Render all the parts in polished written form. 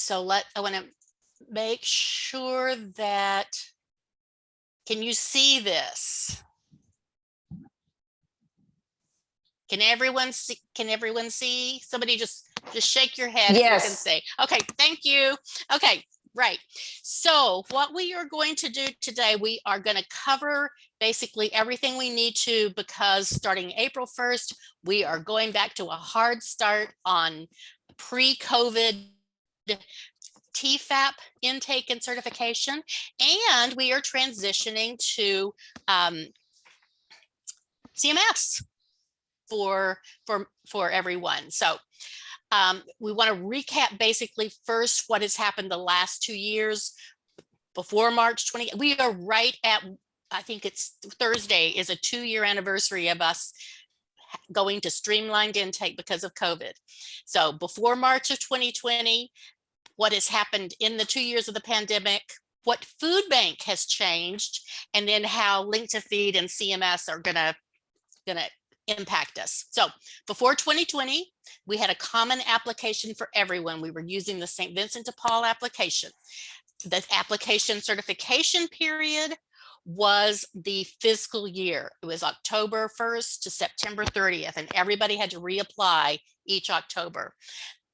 So I want to make sure that, can you see this? Can everyone see? Can everyone see? Somebody just shake your head if you can Yes. see. Okay, thank you. Okay, right. So what we are going to do today, we are going to cover basically everything we need to, because starting April 1st, we are going back to a hard start on pre-COVID Tfap intake and certification, and we are transitioning to CMS for everyone. So we want to recap basically first what has happened the last 2 years before March 20. We are right at, I think it's Thursday is a 2-year anniversary of us going to streamlined intake because of COVID. So before March of 2020, what has happened in the 2 years of the pandemic, what food bank has changed, and then how Link to Feed and CMS are gonna impact us. So before 2020, we had a common application for everyone. We were using the St. Vincent de Paul application. The application certification period was the fiscal year. It was October 1st to September 30th, and everybody had to reapply each October.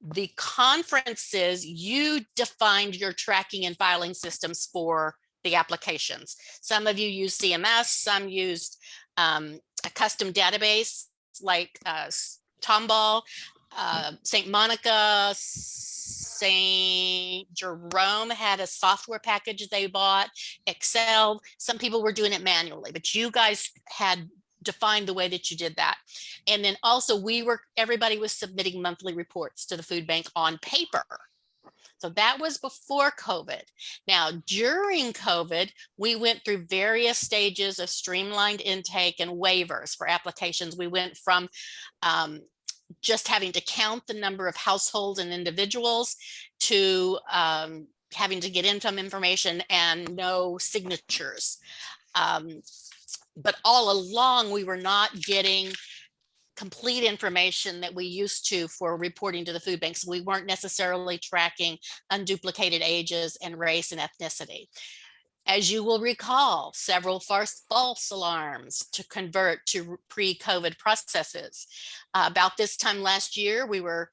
The conferences, you defined your tracking and filing systems for the applications. Some of you used CMS, some used a custom database like Tomball, St. Monica, St. Jerome had a software package they bought, Excel. Some people were doing it manually, but you guys had defined the way that you did that. And then also everybody was submitting monthly reports to the food bank on paper. So that was before COVID. Now, during COVID, we went through various stages of streamlined intake and waivers for applications. We went from just having to count the number of households and individuals to having to get income information and no signatures. But all along, we were not getting complete information that we used to for reporting to the food banks. We weren't necessarily tracking unduplicated ages and race and ethnicity. As you will recall, several false alarms to convert to pre-COVID processes. About this time last year, we were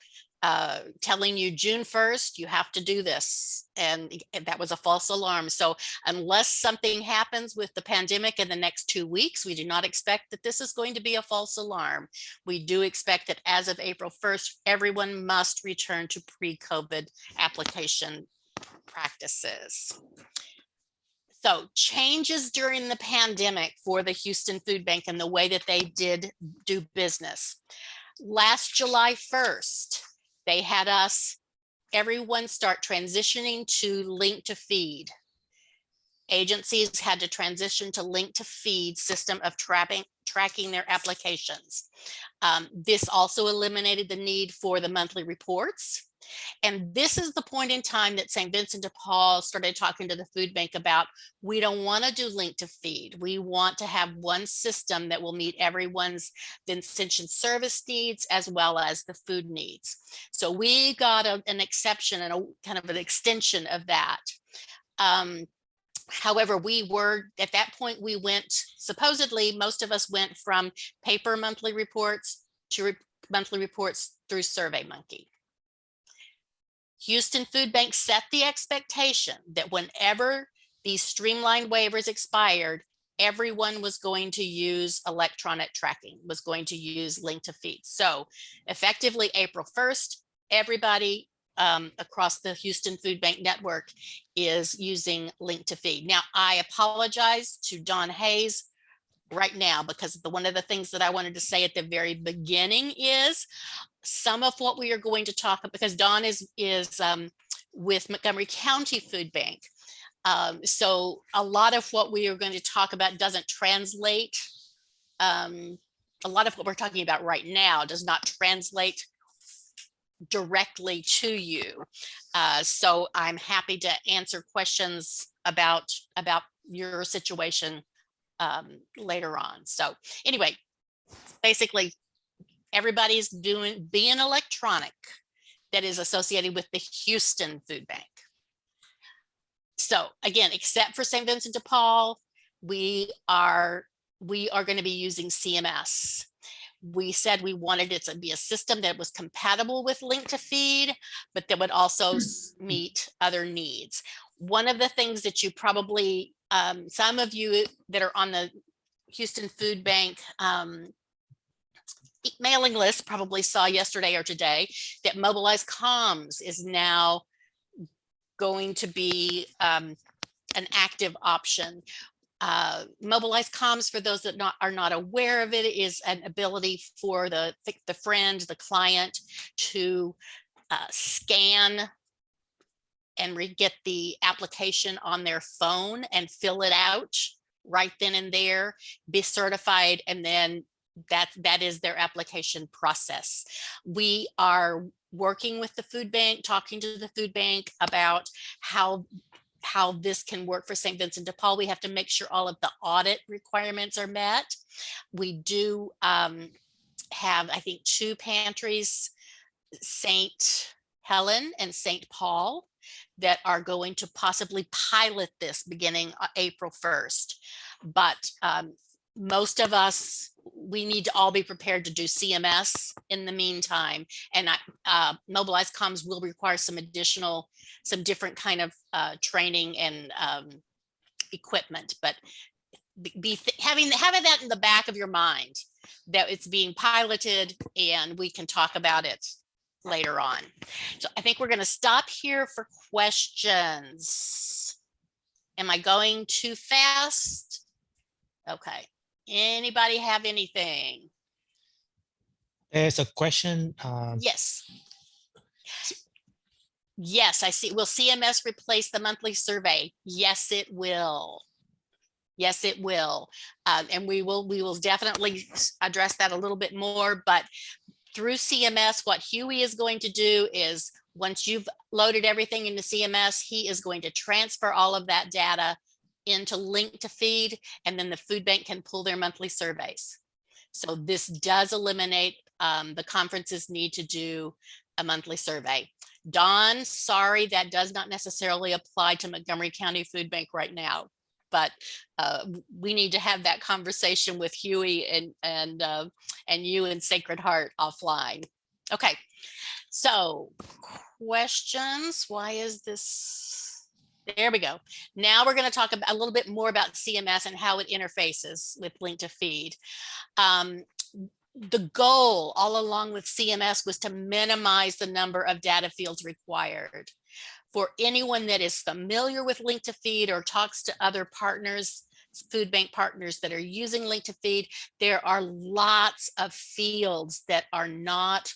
telling you June 1st, you have to do this. And that was a false alarm. So unless something happens with the pandemic in the next 2 weeks, we do not expect that this is going to be a false alarm. We do expect that as of April 1st, everyone must return to pre-COVID application practices. So changes during the pandemic for the Houston Food Bank and the way that they did do business. Last July 1st, they had everyone start transitioning to Link to Feed. Agencies had to transition to Link to Feed system of tracking their applications. This also eliminated the need for the monthly reports. And this is the point in time that St. Vincent de Paul started talking to the food bank about, we don't want to do Link to Feed. We want to have one system that will meet everyone's Vincentian service needs as well as the food needs. So we got an exception and a kind of an extension of that. However, at that point, we went, supposedly, most of us went from paper monthly reports to monthly reports through SurveyMonkey. Houston Food Bank set the expectation that whenever these streamlined waivers expired, everyone was going to use electronic tracking, was going to use Link to Feed. So effectively April 1st, everybody across the Houston Food Bank network is using Link to Feed. Now, I apologize to Don Hayes right now, because one of the things that I wanted to say at the very beginning is some of what we are going to talk about, because Don is with Montgomery County Food Bank. So a lot of what we are going to talk about doesn't translate. A lot of what we're talking about right now does not translate directly to you. So I'm happy to answer questions about your situation later on. So anyway, basically everybody's being electronic. that is associated with the Houston Food Bank. So again, except for St. Vincent de Paul, we are going to be using CMS. We said we wanted it to be a system that was compatible with Link to Feed, but that would also meet other needs. One of the things that you probably, some of you that are on the Houston Food Bank mailing list probably saw yesterday or today that Mobilize Comms is now going to be an active option. Mobilize Comms, for those that are not aware of it, is an ability for the friend, the client, to scan and get the application on their phone and fill it out right then and there, be certified, and then that is their application process. We are working with the food bank, talking to the food bank about how this can work for St. Vincent de Paul. We have to make sure all of the audit requirements are met. We do have, I think, 2 pantries, St. Helen and St. Paul, that are going to possibly pilot this beginning April 1st. But most of us, we need to all be prepared to do CMS in the meantime. And Mobilize Comms will require some different kind of training and equipment, but having that in the back of your mind, that it's being piloted, and we can talk about it later on. So I think we're going to stop here for questions. Am I going too fast? Okay. Anybody have anything? There's a question. Yes. Yes, I see. Will CMS replace the monthly survey? Yes, it will. Yes, it will. And we will definitely address that a little bit more, but through CMS, what Huey is going to do is, once you've loaded everything into CMS, he is going to transfer all of that data into Link to Feed, and then the food bank can pull their monthly surveys. So this does eliminate the conference's need to do a monthly survey. Don, sorry, that does not necessarily apply to Montgomery County Food Bank right now, but we need to have that conversation with Huey and you and Sacred Heart offline. Okay, so questions. Why is this? There we go. Now we're going to talk about a little bit more about CMS and how it interfaces with Link to Feed. The goal all along with CMS was to minimize the number of data fields required. For anyone that is familiar with Link to Feed or talks to other partners, food bank partners that are using Link to Feed, there are lots of fields that are not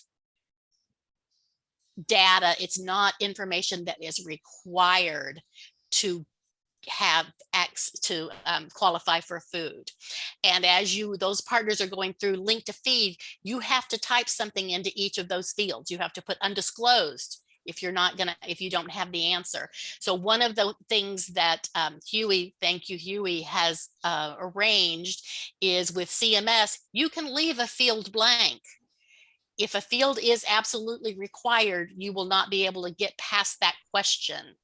data. It's not information that is required to have access to qualify for food. And as those partners are going through Link to Feed, you have to type something into each of those fields. You have to put undisclosed if you don't have the answer. So one of the things that Huey, thank you, Huey, has arranged is with CMS, you can leave a field blank. If a field is absolutely required, you will not be able to get past that question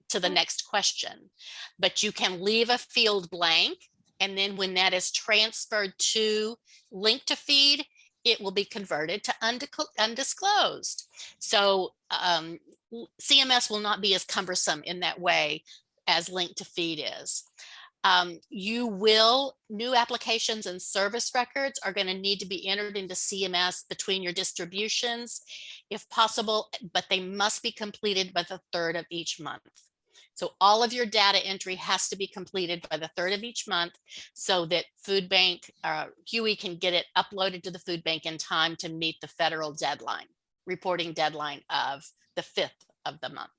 to the next question, but you can leave a field blank. And then when that is transferred to Link to Feed, it will be converted to undisclosed. So CMS will not be as cumbersome in that way as Link to Feed is. New applications and service records are going to need to be entered into CMS between your distributions, if possible, but they must be completed by the 3rd of each month. So all of your data entry has to be completed by the 3rd of each month so that food bank, Huey can get it uploaded to the food bank in time to meet the federal deadline, reporting deadline of the 5th of the month.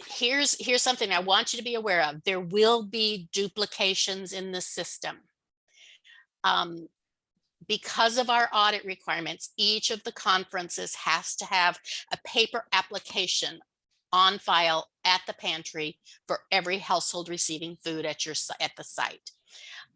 Here's something I want you to be aware of. There will be duplications in the system. Because of our audit requirements, each of the conferences has to have a paper application on file at the pantry for every household receiving food at the site.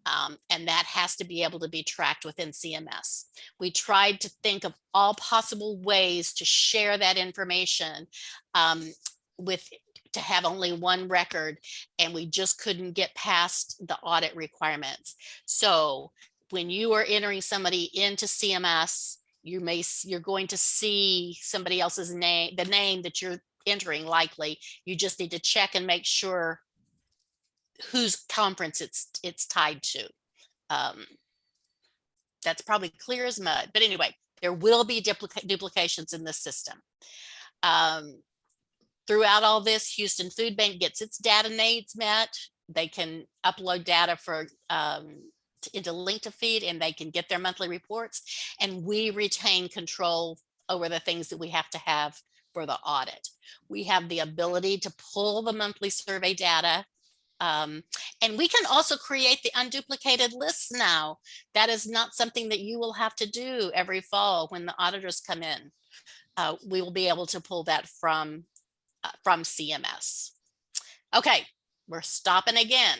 And that has to be able to be tracked within CMS. We tried to think of all possible ways to share that information to have only one record, and we just couldn't get past the audit requirements. So when you are entering somebody into CMS, you're going to see somebody else's name, the name that you're entering likely. You just need to check and make sure whose conference it's tied to. That's probably clear as mud, but anyway, there will be duplications in this system. Throughout all this, Houston Food Bank gets its data needs met. They can upload data for into link to feed, and they can get their monthly reports, and we retain control over the things that we have to have for the audit. We have the ability to pull the monthly survey data. And we can also create the unduplicated lists now. That is not something that you will have to do every fall when the auditors come in. We will be able to pull that from CMS. Okay, we're stopping again.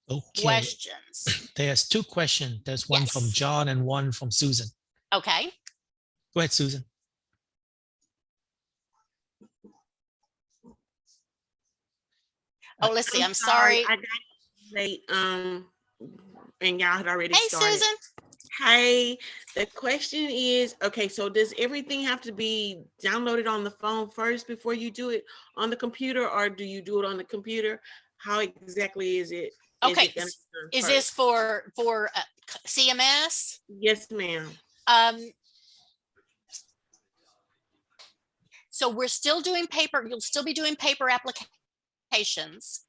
Okay. Questions? There's two questions. There's one from Yes. John and one from Susan. Okay. Go ahead, Susan. Oh, let's see. I'm sorry. I got late, and y'all had already Hey, started. Susan. Hey, the question is, okay, so does everything have to be downloaded on the phone first before you do it on the computer, or do you do it on the computer? How exactly is it? Okay, is this for CMS? Yes, ma'am. So we're still doing paper. You'll still be doing paper applications,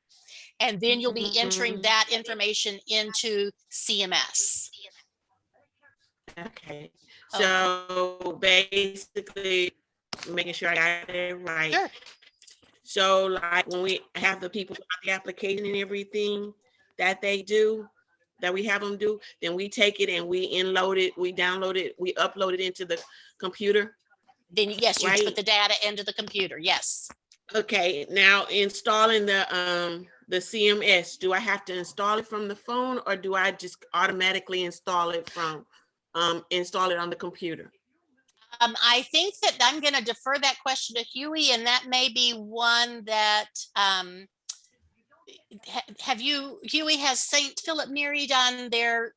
and then you'll be entering that information into CMS. Okay, so basically making sure I got it right. Sure. So like when we have the people fill out the application and everything that they do, that we have them do, then we take it and we download it, we upload it into the computer. Then yes, you right? put the data into the computer. Yes. Okay, now installing the CMS, do I have to install it from the phone, or do I just automatically install it from install it on the computer? I think that I'm going to defer that question to Huey, and that may be one that Huey, has St. Philip Neri done their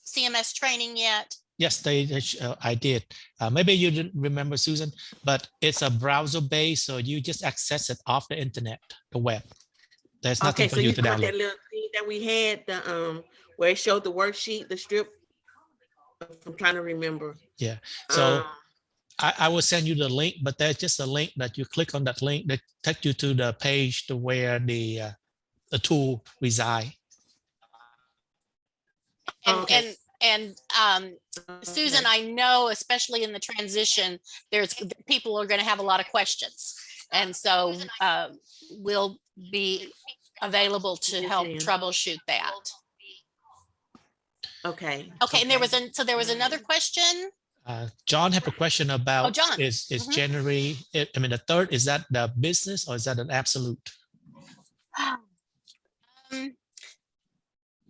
CMS training yet? Yes, I did. Maybe you didn't remember, Susan, but it's a browser based, so you just access it off the internet, the web. There's nothing for you to download. That little thing that we had, the where it showed the worksheet, the strip. I'm trying to remember. Yeah. So I will send you the link, but there's just a link that you click on that link that takes you to the page to where the tool reside. And Susan, I know, especially in the transition, people are going to have a lot of questions. And so we'll be available to help troubleshoot that. Okay. Okay. And there was another question. John have a question about, John. is January, I mean, the 3rd, is that the business or is that an absolute?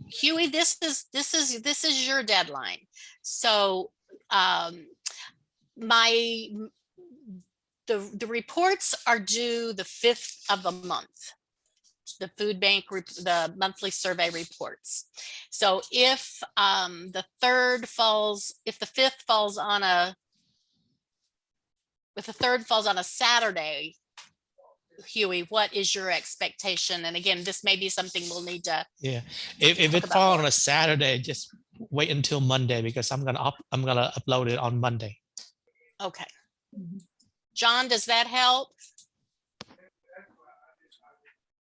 Huey, this is your deadline. So the reports are due the 5th of the month. The food bank, the monthly survey reports. So if the 5th falls on a Saturday, Huey, what is your expectation? And again, this may be something we'll need to. Yeah, if it falls on a Saturday, just wait until Monday, because I'm gonna upload it on Monday. Okay. John, does that help?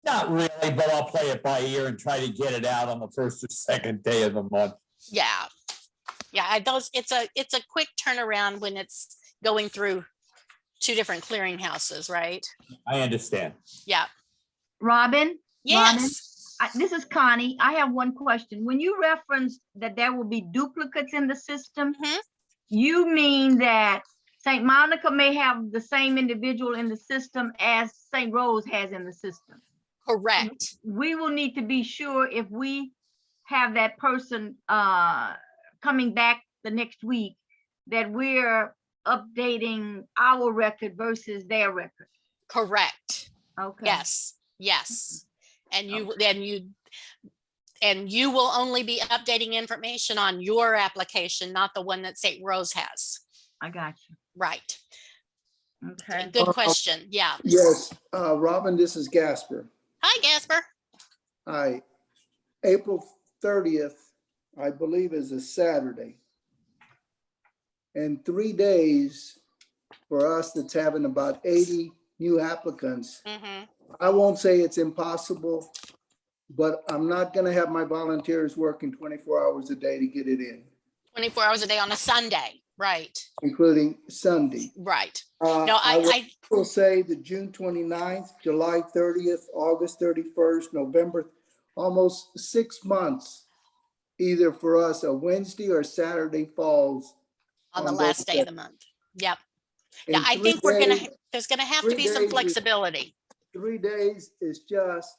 Not really, but I'll play it by ear and try to get it out on the 1st or 2nd day of the month. Yeah. It's a quick turnaround when it's going through 2 different clearinghouses, right? I understand. Yeah. Robin? Yes. Robin, this is Connie. I have one question. When you referenced that there will be duplicates in the system, you mean that St. Monica may have the same individual in the system as St. Rose has in the system? Correct. We will need to be sure if we have that person coming back the next week, that we're updating our record versus their record. Correct. Okay. Yes, yes. And you will only be updating information on your application, not the one that St. Rose has. I got you. Right. Okay. Good question. Yeah. Yes, Robin, this is Gasper. Hi, Gasper. Hi. April 30th, I believe, is a Saturday. And 3 days for us that's having about 80 new applicants. I won't say it's impossible, but I'm not going to have my volunteers working 24 hours a day to get it in. 24 hours a day on a Sunday. Right. Including Sunday. Right. No, I will say the June 29th, July 30th, August 31st, November, almost 6 months, either for us, a Wednesday or Saturday falls on the on last those day of the month. Yep. Yeah, In I 3 think there's gonna have to 3 be some days is- flexibility. 3 days is just,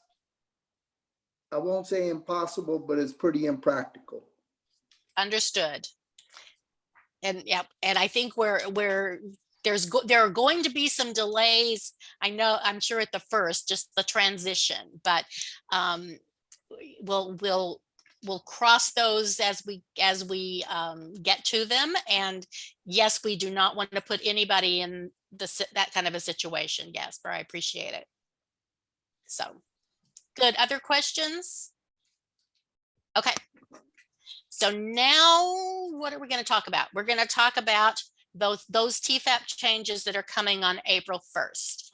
I won't say impossible, but it's pretty impractical. Understood. And yeah, and I think there are going to be some delays. I'm sure at the first, just the transition, but we'll cross those as we get to them. And yes, we do not want to put anybody in that kind of a situation. Yes, I appreciate it. So good. Other questions? Okay. So now what are we going to talk about? We're going to talk about those Tfap changes that are coming on April 1st.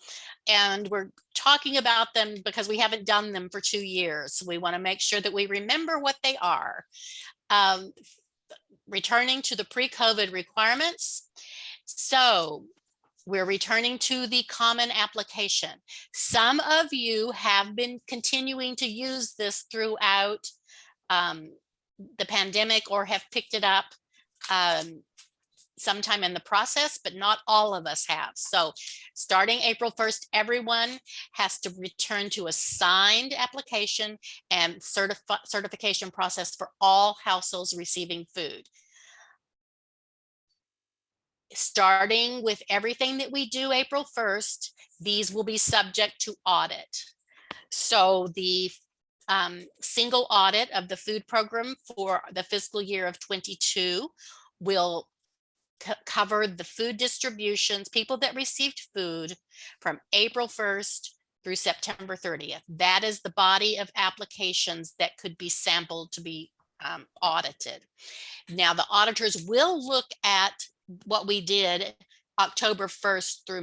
And we're talking about them because we haven't done them for 2 years. So we want to make sure that we remember what they are. Returning to the pre-COVID requirements. So we're returning to the common application. Some of you have been continuing to use this throughout the pandemic or have picked it up sometime in the process, but not all of us have. So starting April 1st, everyone has to return to a signed application and certification process for all households receiving food. Starting with everything that we do April 1st, these will be subject to audit. So the single audit of the food program for the fiscal year of 22 will cover the food distributions, people that received food from April 1st through September 30th. That is the body of applications that could be sampled to be audited. Now, the auditors will look at what we did October 1st through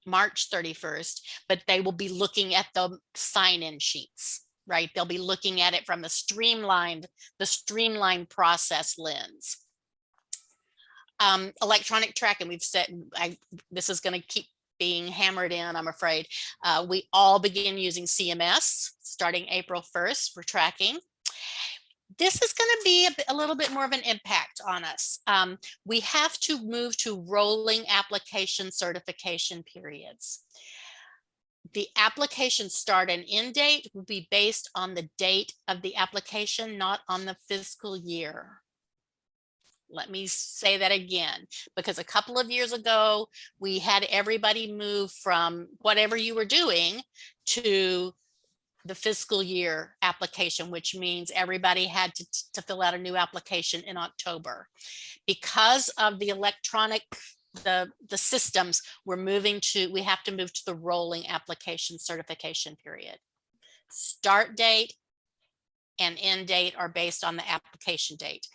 March 31st, but they will be looking at the sign-in sheets, right? They'll be looking at it from the streamlined process lens. Electronic tracking, we've said, this is going to keep being hammered in, I'm afraid. We all begin using CMS starting April 1st for tracking. This is going to be a little bit more of an impact on us. We have to move to rolling application certification periods. The application start and end date will be based on the date of the application, not on the fiscal year. Let me say that again, because a couple of years ago, we had everybody move from whatever you were doing to the fiscal year application, which means everybody had to fill out a new application in October. Because of the electronic, the systems, we have to move to the rolling application certification period. Start date and end date are based on the application date.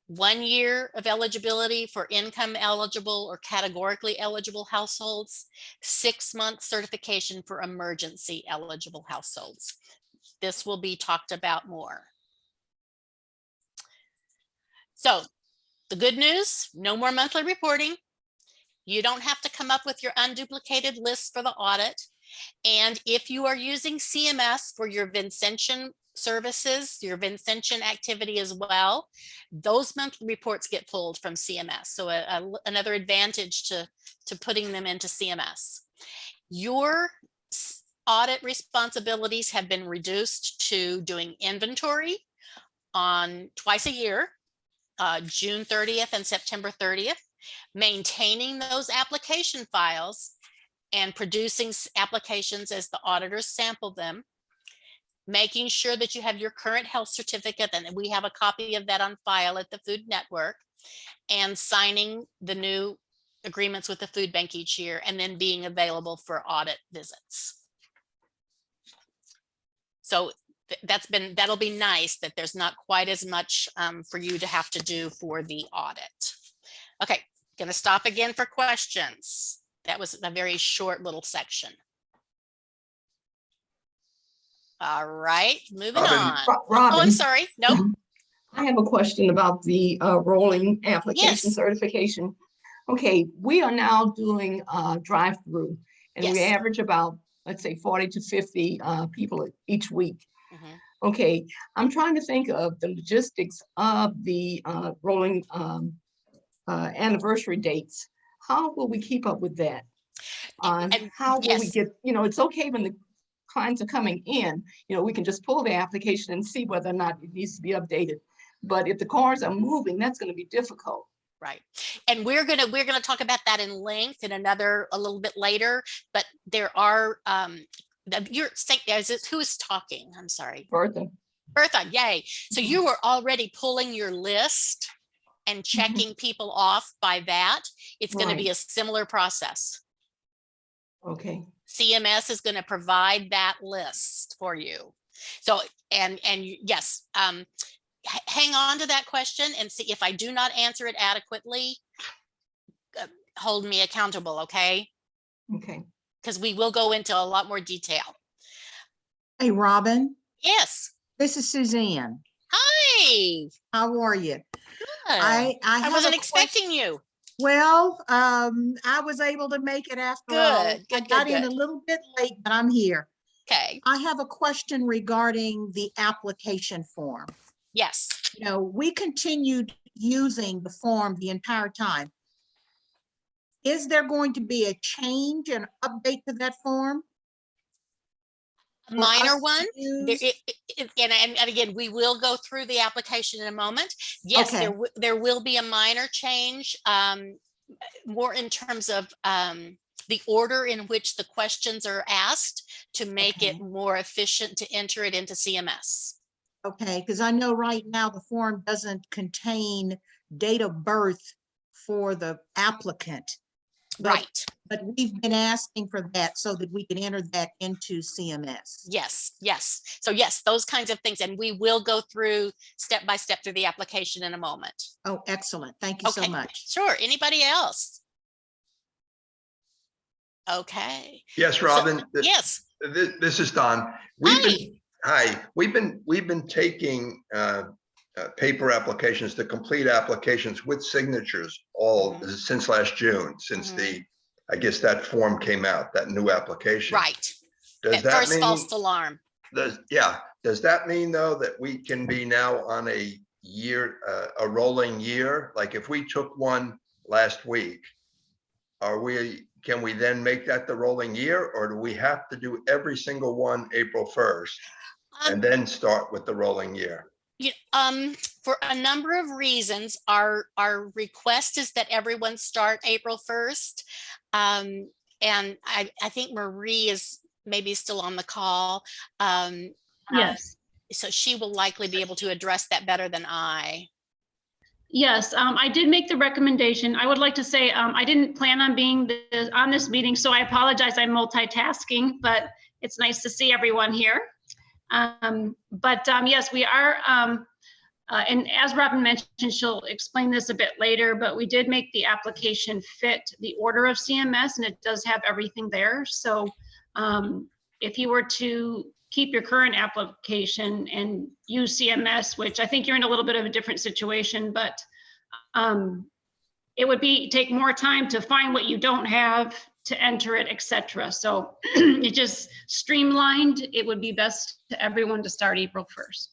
1 year of eligibility for income eligible or categorically eligible households, 6 month certification for emergency eligible households. This will be talked about more. So the good news, no more monthly reporting. You don't have to come up with your unduplicated list for the audit. And if you are using CMS for your Vincentian services, your Vincentian activity as well, those monthly reports get pulled from CMS. So another advantage to putting them into CMS. Your audit responsibilities have been reduced to doing inventory on twice a year, June 30th and September 30th, maintaining those application files and producing applications as the auditors sample them, making sure that you have your current health certificate, and we have a copy of that on file at the Food Network, and signing the new agreements with the food bank each year, and then being available for audit visits. So that'll be nice that there's not quite as much for you to have to do for the audit. Okay, gonna stop again for questions. That was a very short little section. All right, moving on. Oh, I'm Robin, sorry. Nope. I have a question about the rolling application Yes. certification. Okay, we are now doing drive-through, and we Yes. average about, let's say, 40 to 50 people each week. Mhm. Okay, I'm trying to think of the logistics of the rolling anniversary dates. How will we keep up with that? And How will we yes. get, it's okay when the clients are coming in, we can just pull the application and see whether or not it needs to be updated. But if the cars are moving, that's going to be difficult. Right. And we're gonna talk about that in length in a little bit later, but there are who is talking? I'm sorry. Bertha. Bertha, yay. So you were already pulling your list and checking people off by that. It's going to be a similar process. Okay. CMS is going to provide that list for you. So, and yes, hang on to that question and see if I do not answer it adequately, hold me accountable, okay? Okay. Because we will go into a lot more detail. Hey, Robin, Yes. this is Suzanne. Hi. How are you? Good. I have wasn't a expecting you. Well, I was able to make it after all. Good, I good, got in good. a little bit late, but I'm here. Okay. I have a question regarding the application form. Yes. We continued using the form the entire time. Is there going to be a change and update to that form? A for minor us to one. use? And again, we will go through the application in a moment. Yes, Okay. there will be a minor change, more in terms of the order in which the questions are asked to make it Okay. more efficient to enter it into CMS. Okay, because I know right now the form doesn't contain date of birth for the applicant. But- Right. But we've been asking for that so that we can enter that into CMS. Yes, yes. So yes, those kinds of things. And we will go through step by step through the application in a moment. Oh, excellent. Thank you so Okay. much. Sure. Anybody else? Okay. Yes, Robin. Yes. This is Don. We've been taking paper applications, the complete applications with signatures since last June, since I guess that form came out, that new application. Right. Does That that first mean, false alarm. does that mean though that we can be now on a year, a rolling year? Like if we took one last week, can we then make that the rolling year, or do we have to do every single one April 1st and then start with the rolling year? For a number of reasons, our request is that everyone start April 1st. And I think Marie is maybe still on the call. Yes. So she will likely be able to address that better than I. Yes, I did make the recommendation. I would like to say I didn't plan on being on this meeting, so I apologize. I'm multitasking, but it's nice to see everyone here. Yes, we are, and as Robin mentioned, she'll explain this a bit later, but we did make the application fit the order of CMS, and it does have everything there. So if you were to keep your current application and use CMS, which I think you're in a little bit of a different situation, but it would take more time to find what you don't have, to enter it, etc. So it just streamlined. It would be best to everyone to start April 1st.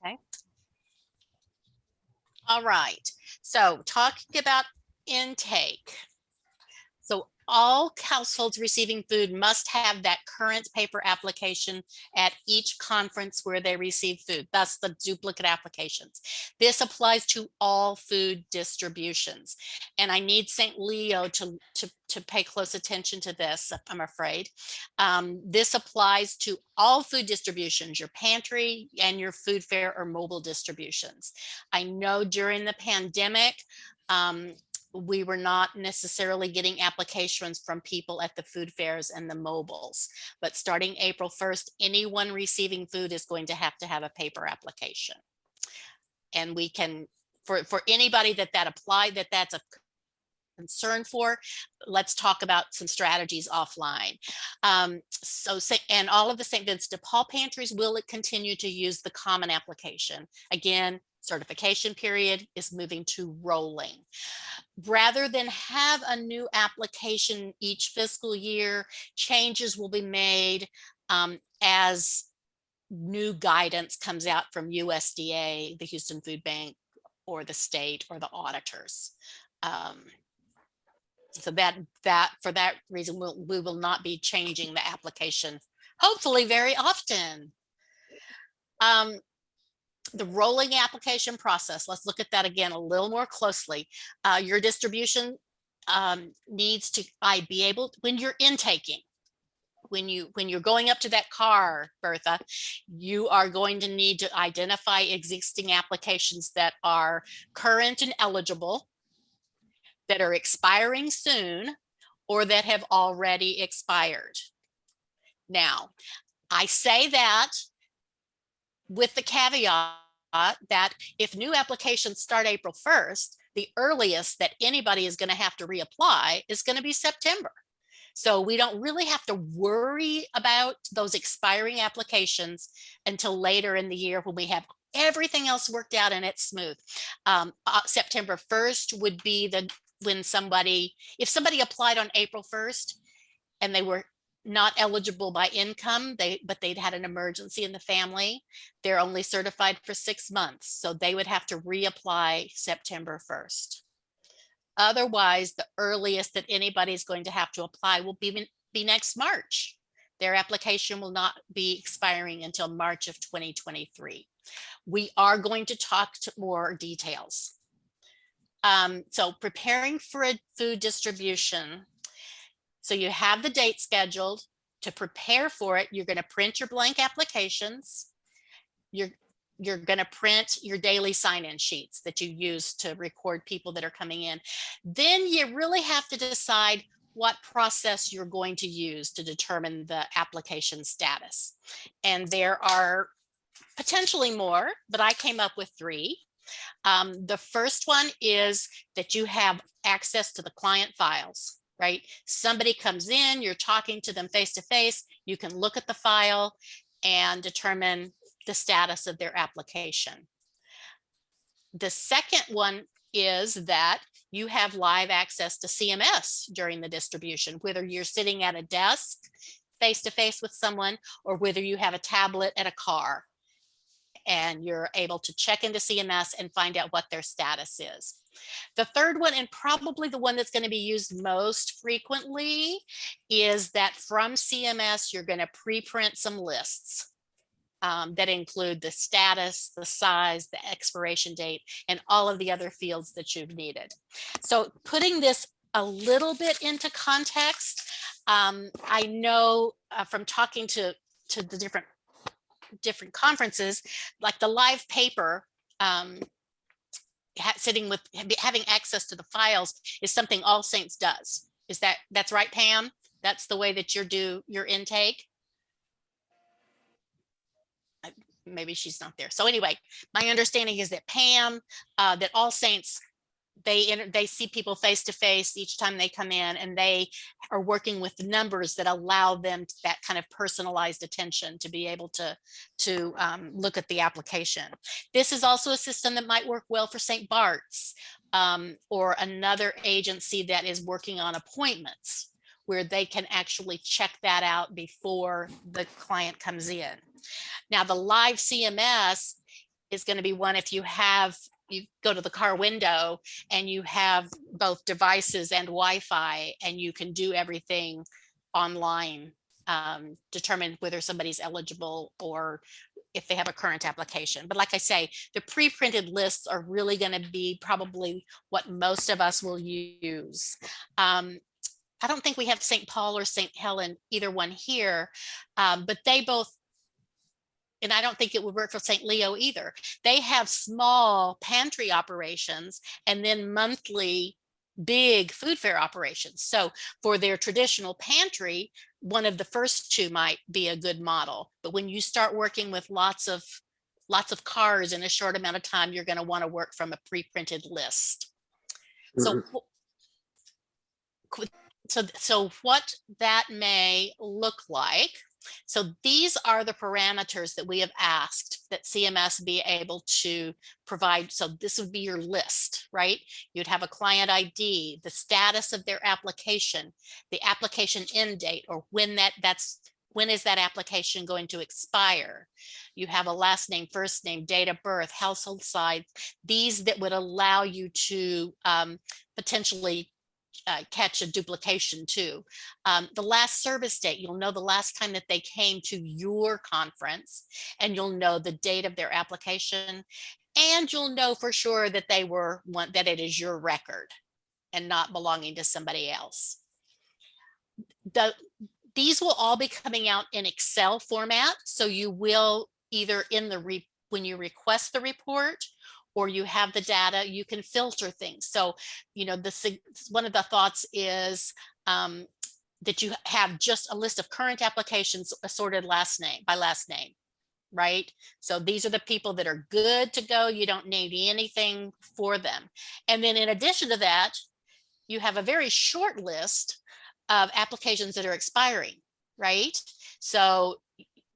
Okay. All right. So talking about intake. So all households receiving food must have that current paper application at each conference where they receive food. Thus the duplicate applications. This applies to all food distributions. And I need St. Leo to pay close attention to this, I'm afraid. This applies to all food distributions, your pantry and your food fair or mobile distributions. I know during the pandemic, we were not necessarily getting applications from people at the food fairs and the mobiles, but starting April 1st, anyone receiving food is going to have a paper application. And we can, for anybody that applied, that's a concern for, let's talk about some strategies offline. And all of the St. Vincent de Paul pantries will continue to use the common application. Again, certification period is moving to rolling. Rather than have a new application each fiscal year, changes will be made as new guidance comes out from USDA, the Houston Food Bank, or the state, or the auditors. So for that reason, we will not be changing the application, hopefully very often. The rolling application process, let's look at that again a little more closely. Your distribution needs to be able, when you're intaking, when you're going up to that car, Bertha, you are going to need to identify existing applications that are current and eligible, that are expiring soon, or that have already expired. Now, I say that with the caveat that if new applications start April 1st, the earliest that anybody is going to have to reapply is going to be September. So we don't really have to worry about those expiring applications until later in the year when we have everything else worked out and it's smooth. September 1st would be when if somebody applied on April 1st and they were not eligible by income, but they'd had an emergency in the family, they're only certified for 6 months. So they would have to reapply September 1st. Otherwise, the earliest that anybody's going to have to apply will be next March. Their application will not be expiring until March of 2023. We are going to talk to more details. So preparing for a food distribution. So you have the date scheduled. To prepare for it, you're going to print your blank applications. You're going to print your daily sign-in sheets that you use to record people that are coming in. Then you really have to decide what process you're going to use to determine the application status. And there are potentially more, but I came up with 3. The first one is that you have access to the client files. Right? Somebody comes in, you're talking to them face to face, you can look at the file and determine the status of their application. The second one is that you have live access to CMS during the distribution, whether you're sitting at a desk face to face with someone or whether you have a tablet at a car and you're able to check into CMS and find out what their status is. The third one, and probably the one that's going to be used most frequently, is that from CMS, you're going to pre-print some lists that include the status, the size, the expiration date, and all of the other fields that you've needed. So putting this a little bit into context, I know from talking to the different conferences, like the live paper, having access to the files is something All Saints does. That's right, Pam? That's the way that you do your intake? Maybe she's not there. So anyway, my understanding is that Pam, that All Saints, they see people face to face each time they come in, and they are working with the numbers that allow them that kind of personalized attention to be able to look at the application. This is also a system that might work well for St. Bart's or another agency that is working on appointments, where they can actually check that out before the client comes in. Now, the live CMS is going to be one if you have you go to the car window and you have both devices and Wi-Fi, and you can do everything online, determine whether somebody's eligible or if they have a current application. But like I say, the pre-printed lists are really going to be probably what most of us will use. I don't think we have St. Paul or St. Helen, either one here, but they both, and I don't think it would work for St. Leo either. They have small pantry operations and then monthly big food fair operations. So for their traditional pantry, one of the first two might be a good model. But when you start working with lots of cars in a short amount of time, you're going to want to work from a pre-printed list. So so what that may look like. So these are the parameters that we have asked that CMS be able to provide. So this would be your list, right? You'd have a client ID, the status of their application, the application end date, or when is that application going to expire? You have a last name, first name, date of birth, household size, these that would allow you to potentially catch a duplication too. The last service date, you'll know the last time that they came to your conference, and you'll know the date of their application, and you'll know for sure that that it is your record and not belonging to somebody else. These will all be coming out in Excel format, so you will either when you request the report or you have the data, you can filter things. So, you know, one of the thoughts is that you have just a list of current applications assorted by last name, right? So these are the people that are good to go. You don't need anything for them. And then in addition to that, you have a very short list of applications that are expiring, right? So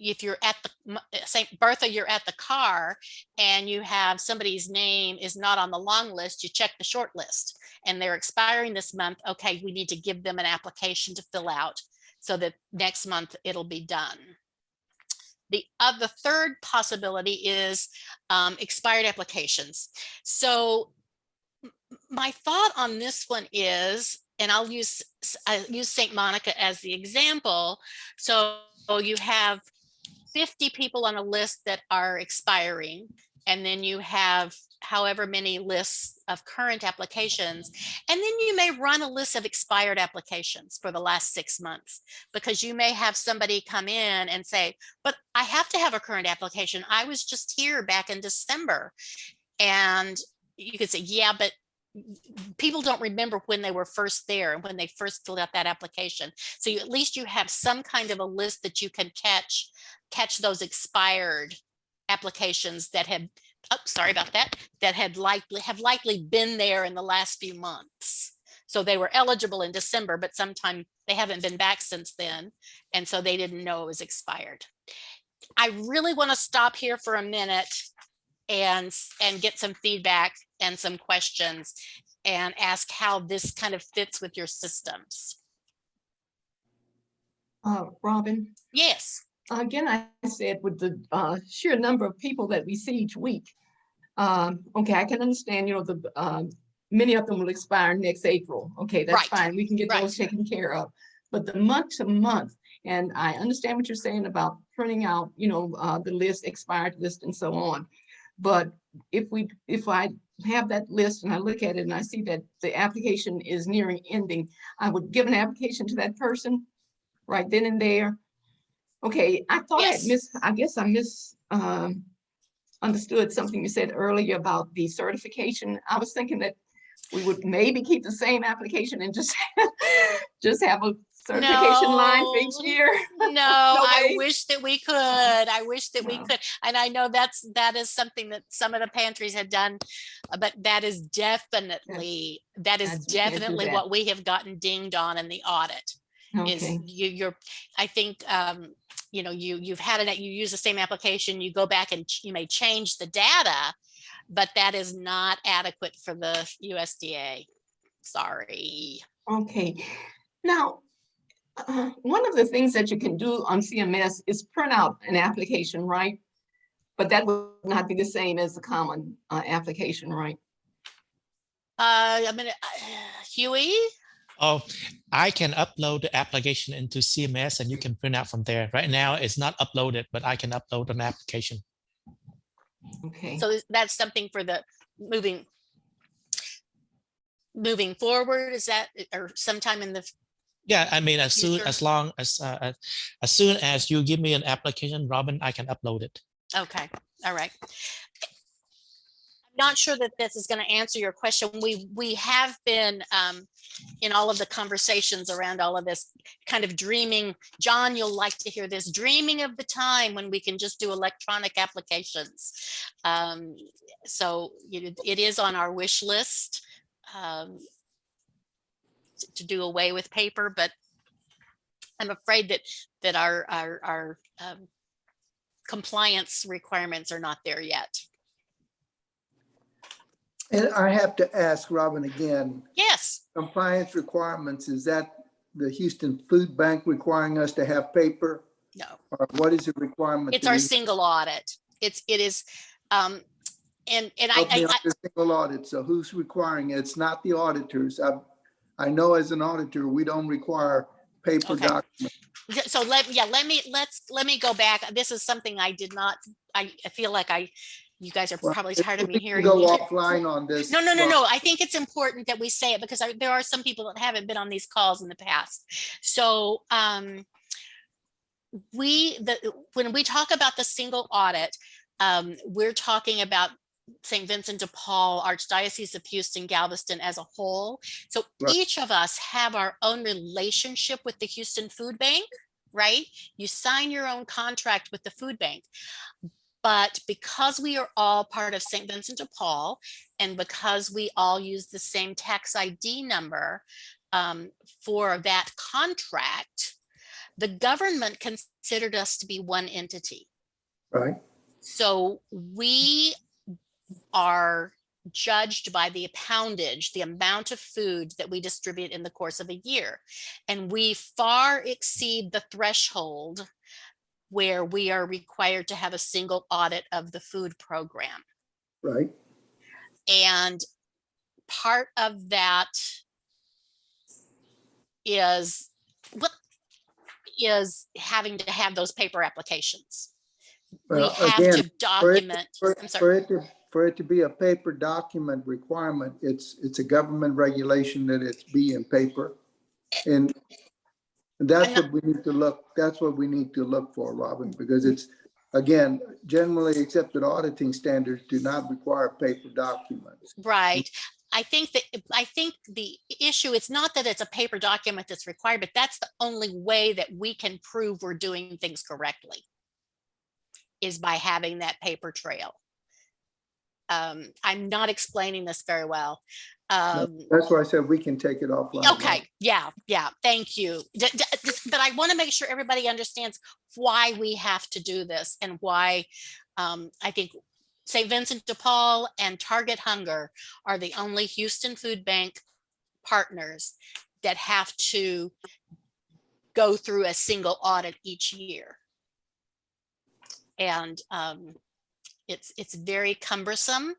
if you're at the St. Bertha, you're at the car and you have somebody's name is not on the long list, you check the short list and they're expiring this month. Okay, we need to give them an application to fill out so that next month it'll be done. The third possibility is expired applications. So my thought on this one is, and I use St. Monica as the example. So you have 50 people on a list that are expiring, and then you have however many lists of current applications, and then you may run a list of expired applications for the last 6 months, because you may have somebody come in and say, but I have to have a current application. I was just here back in December. And you could say, yeah, but people don't remember when they were first there and when they first filled out that application. So at least you have some kind of a list that you can catch those expired applications that have, that have likely been there in the last few months. So they were eligible in December, but sometime they haven't been back since then. And so they didn't know it was expired. I really want to stop here for a minute and get some feedback and some questions and ask how this kind of fits with your systems. Robin? Yes. Again, I said with the sheer number of people that we see each week, okay, I can understand, you know, the many of them will expire next April. Okay, that's fine. We can get those taken care of. But the month to month, and I understand what you're saying about printing out, you know, the list, expired list, and so on. But if I have that list and I look at it and I see that the application is nearing ending, I would give an application to that person right then and there. Okay, I thought I guess I understood something you said earlier about the certification. I was thinking that we would maybe keep the same application and just have a certification line for each year. No, I wish that we could. I wish that we could. And I know that is something that some of the pantries had done, but that is definitely what we have gotten dinged on in the audit. Okay. Is I think you know, you've had it, you use the same application, you go back and you may change the data, but that is not adequate for the USDA. Sorry. Okay. Now, one of the things that you can do on CMS is print out an application, right? But that would not be the same as the common application, right? I'm gonna, Huey? Oh, I can upload the application into CMS and you can print out from there. Right now, it's not uploaded, but I can upload an application. Okay. So that's something for the moving forward, is that, or sometime in the Yeah, I mean, as future? soon as you give me an application, Robin, I can upload it. Okay, all right. I'm not sure that this is going to answer your question. We have been in all of the conversations around all of this, kind of dreaming. John, you'll like to hear this, dreaming of the time when we can just do electronic applications. So it is on our wish list to do away with paper, but I'm afraid that our compliance requirements are not there yet. And I have to ask Robin again, Yes. compliance requirements, is that the Houston Food Bank requiring us to have paper? No. Or what is the requirement? It's our single audit. It is, and Help me on the single audit. So who's requiring it? It's not the auditors. I know as an auditor, we don't require paper documents. So let me go back. This is something I did not, I feel like you guys are probably tired of me hearing. Go offline on this. No. I think it's important that we say it because there are some people that haven't been on these calls in the past. So when we talk about the single audit, we're talking about St. Vincent de Paul, Archdiocese of Houston, Galveston as a whole. So each of us have our own relationship with the Houston Food Bank, right? You sign your own contract with the food bank. But because we are all part of St. Vincent de Paul, and because we all use the same tax ID number for that contract, the government considered us to be one entity. Right. So we are judged by the poundage, the amount of food that we distribute in the course of a year. And we far exceed the threshold where we are required to have a single audit of the food program. Right. And part of that is having to have those paper applications. Well, we have again, to document. I'm sorry. For it to be a paper document requirement, it's a government regulation that it's be in paper. And that's what we need to look, that's what we need to look for, Robin, because it's, again, generally accepted auditing standards do not require paper documents. Right. I think the issue, it's not that it's a paper document that's required, but that's the only way that we can prove we're doing things correctly, is by having that paper trail. I'm not explaining this very well. That's why I said we can take it offline. Okay. Right? Yeah. Thank you. But I want to make sure everybody understands why we have to do this and why I think St. Vincent de Paul and Target Hunger are the only Houston Food Bank partners that have to go through a single audit each year. And it's very cumbersome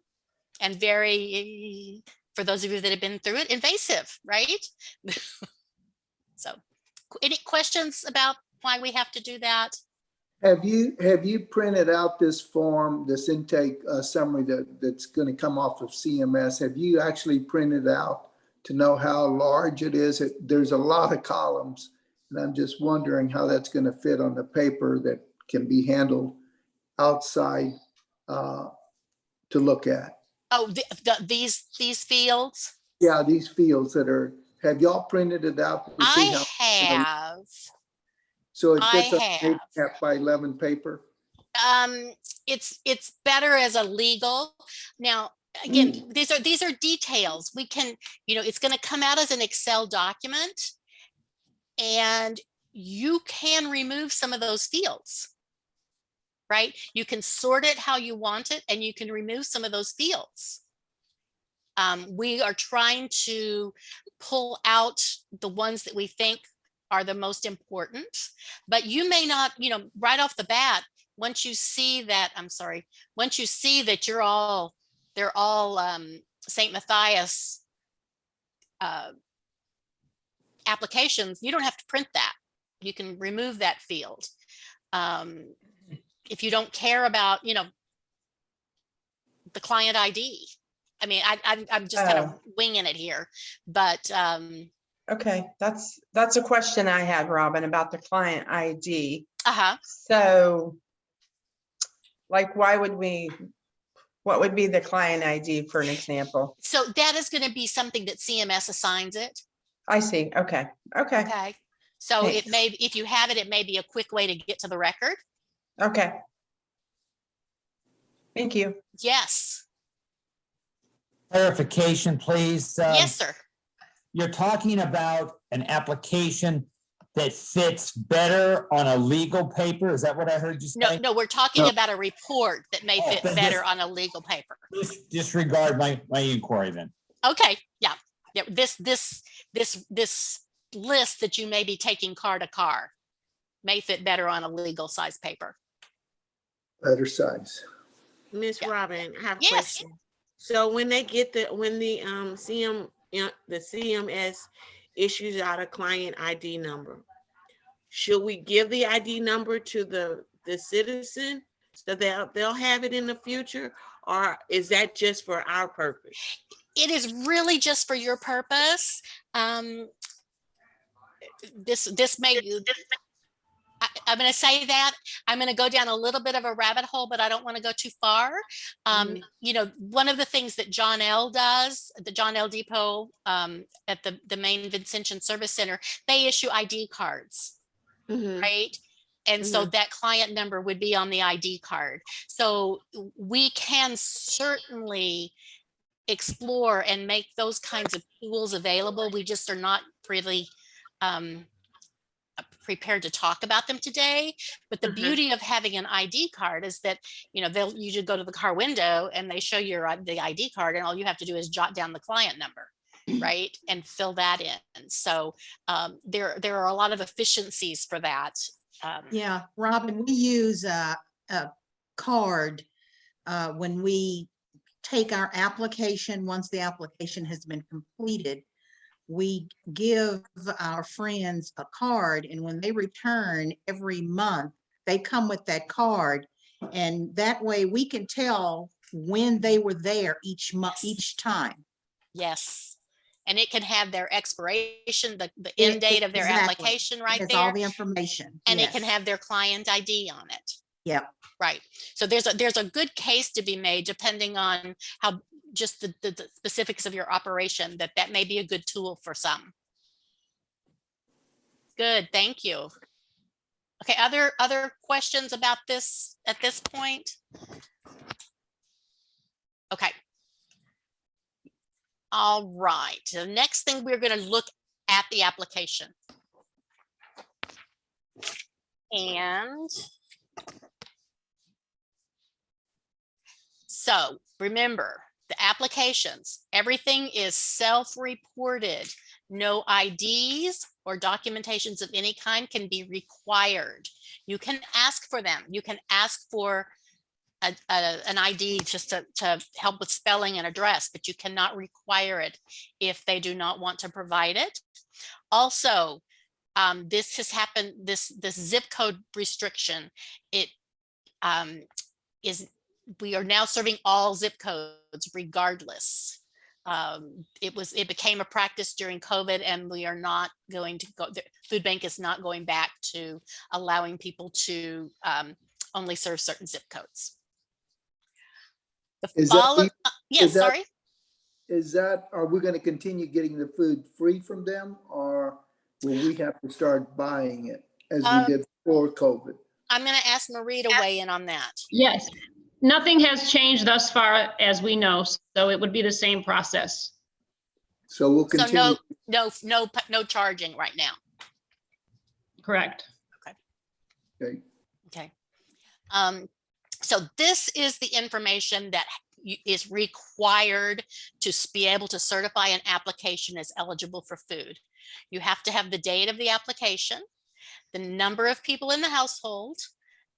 and very, for those of you that have been through it, invasive, right? So any questions about why we have to do that? Have you printed out this form, this intake summary that's going to come off of CMS? Have you actually printed out to know how large it is? There's a lot of columns, and I'm just wondering how that's going to fit on the paper that can be handled outside to look at. Oh, these fields? Yeah, these fields that are, have y'all printed it out? I have. So it fits on 8 by 11 paper? It's better as a legal. Now, again, these are details. We can, it's going to come out as an Excel document, and you can remove some of those fields. Right? You can sort it how you want it, and you can remove some of those fields. We are trying to pull out the ones that we think are the most important, but you may not, right off the bat, once you see that, I'm sorry, once you see that they're all St. Matthias applications, you don't have to print that. You can remove that field. If you don't care about, the client ID. I mean, I'm just kind of winging it here, but okay, that's a question I had, Robin, about the client ID. So, like, what would be the client ID for an example? So that is going to be something that CMS assigns it. I see. Okay. So Thanks. it may, if you have it, it may be a quick way to get to the record. Okay. Thank you. Yes. Clarification, please. Yes, sir. You're talking about an application that fits better on a legal paper? Is that what I heard you say? No, we're talking about a report that may fit better on a legal paper. Disregard my inquiry then. Okay, yeah. This list that you may be taking car to car may fit better on a legal size paper. Better size. Miss Robin, I have a Yes. question. So when they get the CMS issues out a client ID number, should we give the ID number to the citizen so that they'll have it in the future, or is that just for our purpose? It is really just for your purpose. This may, I'm going to say that I'm going to go down a little bit of a rabbit hole, but I don't want to go too far. One of the things that John L. does, the John L. Depot at the main Vincentian Service Center, they issue ID cards, right? And so that client number would be on the ID card. So we can certainly explore and make those kinds of tools available. We just are not really prepared to talk about them today. But the beauty of having an ID card is that, they'll usually go to the car window and they show you the ID card, and all you have to do is jot down the client number, right? And fill that in. So there are a lot of efficiencies for that. Yeah, Robin, we use a card when we take our application. Once the application has been completed, we give our friends a card, and when they return every month, they come with that card, and that way we can tell when they were there each month, each time. Yes. And it can have their expiration, the end date of their application right there. All the information. And it can have their client ID on it. Yep. Right. So there's a good case to be made, depending on how just the specifics of your operation, that may be a good tool for some. Good. Thank you. Okay. Other questions about this at this point? Okay. All right. The next thing, we're going to look at the application. And so remember, the applications, everything is self-reported. No IDs or documentations of any kind can be required. You can ask for them. You can ask for an ID just to help with spelling and address, but you cannot require it if they do not want to provide it. Also, this has happened, this zip code restriction, we are now serving all zip codes regardless. It became a practice during COVID, and we are not going to go, the food bank is not going back to allowing people to only serve certain zip codes. Are we going to continue getting the food free from them, or will we have to start buying it as we did before COVID? I'm going to ask Marie to weigh in on that. Yes, nothing has changed thus far as we know, so it would be the same process. So we'll continue. So no charging right now. Correct. Okay. Okay. So this is the information that is required to be able to certify an application as eligible for food. You have to have the date of the application, the number of people in the household,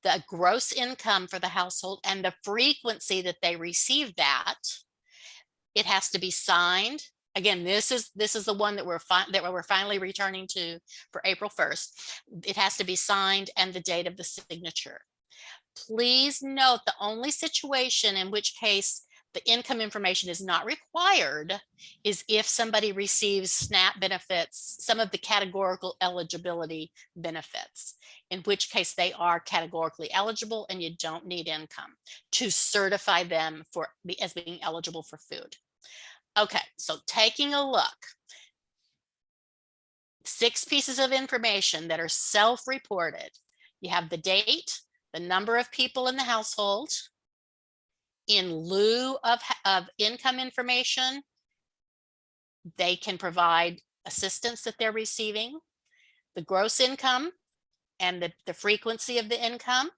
the gross income for the household and the frequency that they receive that. It has to be signed. Again, this is the one that we're finally returning to for April 1st. It has to be signed and the date of the signature. Please note the only situation in which case the income information is not required is if somebody receives SNAP benefits, some of the categorical eligibility benefits, in which case they are categorically eligible and you don't need income to certify them as being eligible for food. Okay, so taking a look, 6 pieces of information that are self-reported. You have the date, the number of people in the household. In lieu of income information, they can provide assistance that they're receiving, the gross income and the frequency of the income,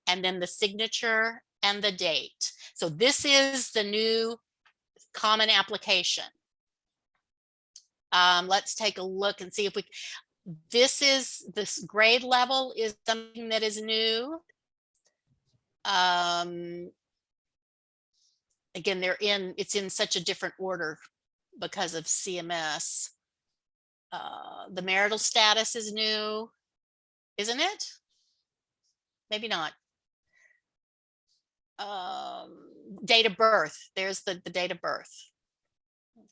and then the signature and the date. So this is the new common application. Let's take a look and see if this grade level is something that is new. Again, it's in such a different order because of CMS. The marital status is new, isn't it? Maybe not. Date of birth, there's the date of birth.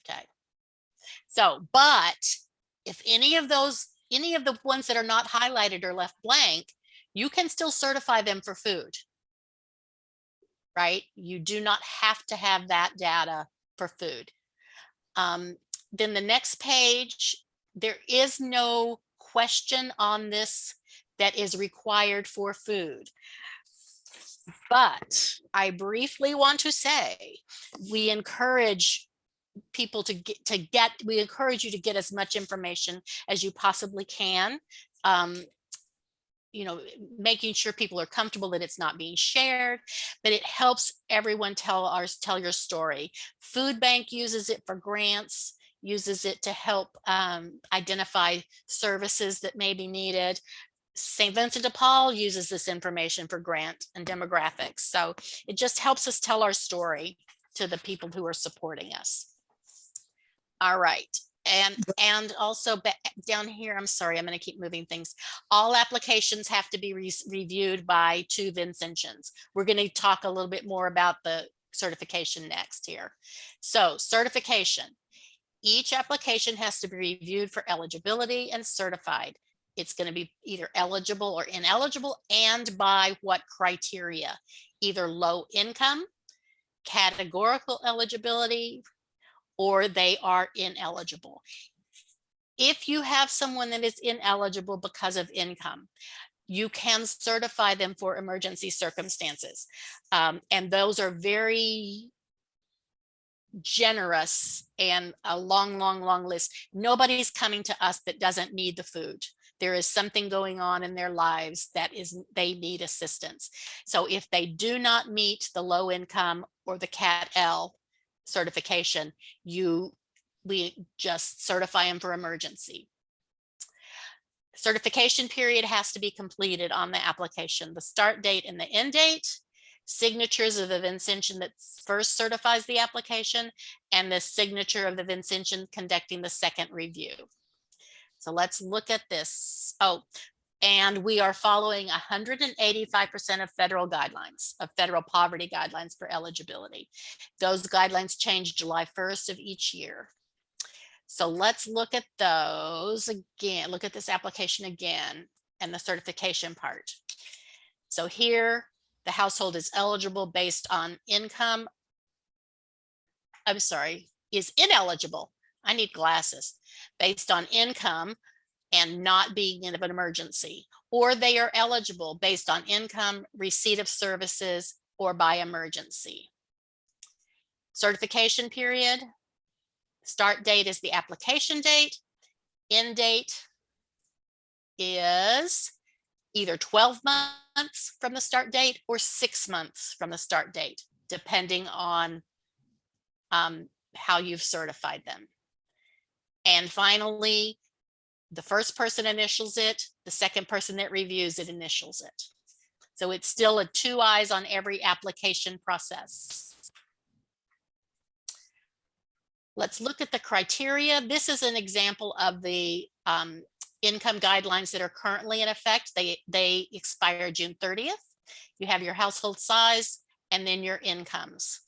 Okay. So, but if any of the ones that are not highlighted or left blank, you can still certify them for food. Right? You do not have to have that data for food. Then the next page, there is no question on this that is required for food. But I briefly want to say, we encourage people we encourage you to get as much information as you possibly can. You know, making sure people are comfortable that it's not being shared, but it helps everyone tell your story. Food Bank uses it for grants, uses it to help identify services that may be needed. St. Vincent de Paul uses this information for grant and demographics. So it just helps us tell our story to the people who are supporting us. All right. And also down here, I'm sorry, I'm going to keep moving things. All applications have to be reviewed by 2 Vincentians. We're going to talk a little bit more about the certification next here. So certification, each application has to be reviewed for eligibility and certified. It's going to be either eligible or ineligible, and by what criteria, either low income, categorical eligibility, or they are ineligible. If you have someone that is ineligible because of income, you can certify them for emergency circumstances. And those are very generous and a long list. Nobody's coming to us that doesn't need the food. There is something going on in their lives that they need assistance. So if they do not meet the low income or the CAT-L certification, we just certify them for emergency. Certification period has to be completed on the application, the start date and the end date, signatures of the Vincentian that first certifies the application, and the signature of the Vincentian conducting the second review. So let's look at this. Oh, and we are following 185% of federal guidelines, of federal poverty guidelines for eligibility. Those guidelines change July 1st of each year. So let's look at those again, look at this application again and the certification part. So here, the household is eligible based on income. I'm sorry, is ineligible. I need glasses. Based on income and not being in an emergency, or they are eligible based on income, receipt of services, or by emergency. Certification period, start date is the application date, end date is either 12 months from the start date or 6 months from the start date, depending on how you've certified them. And finally, the first person initials it, the second person that reviews it initials it. So it's still a 2 eyes on every application process. Let's look at the criteria. This is an example of the income guidelines that are currently in effect. They expire June 30th. You have your household size and then your incomes.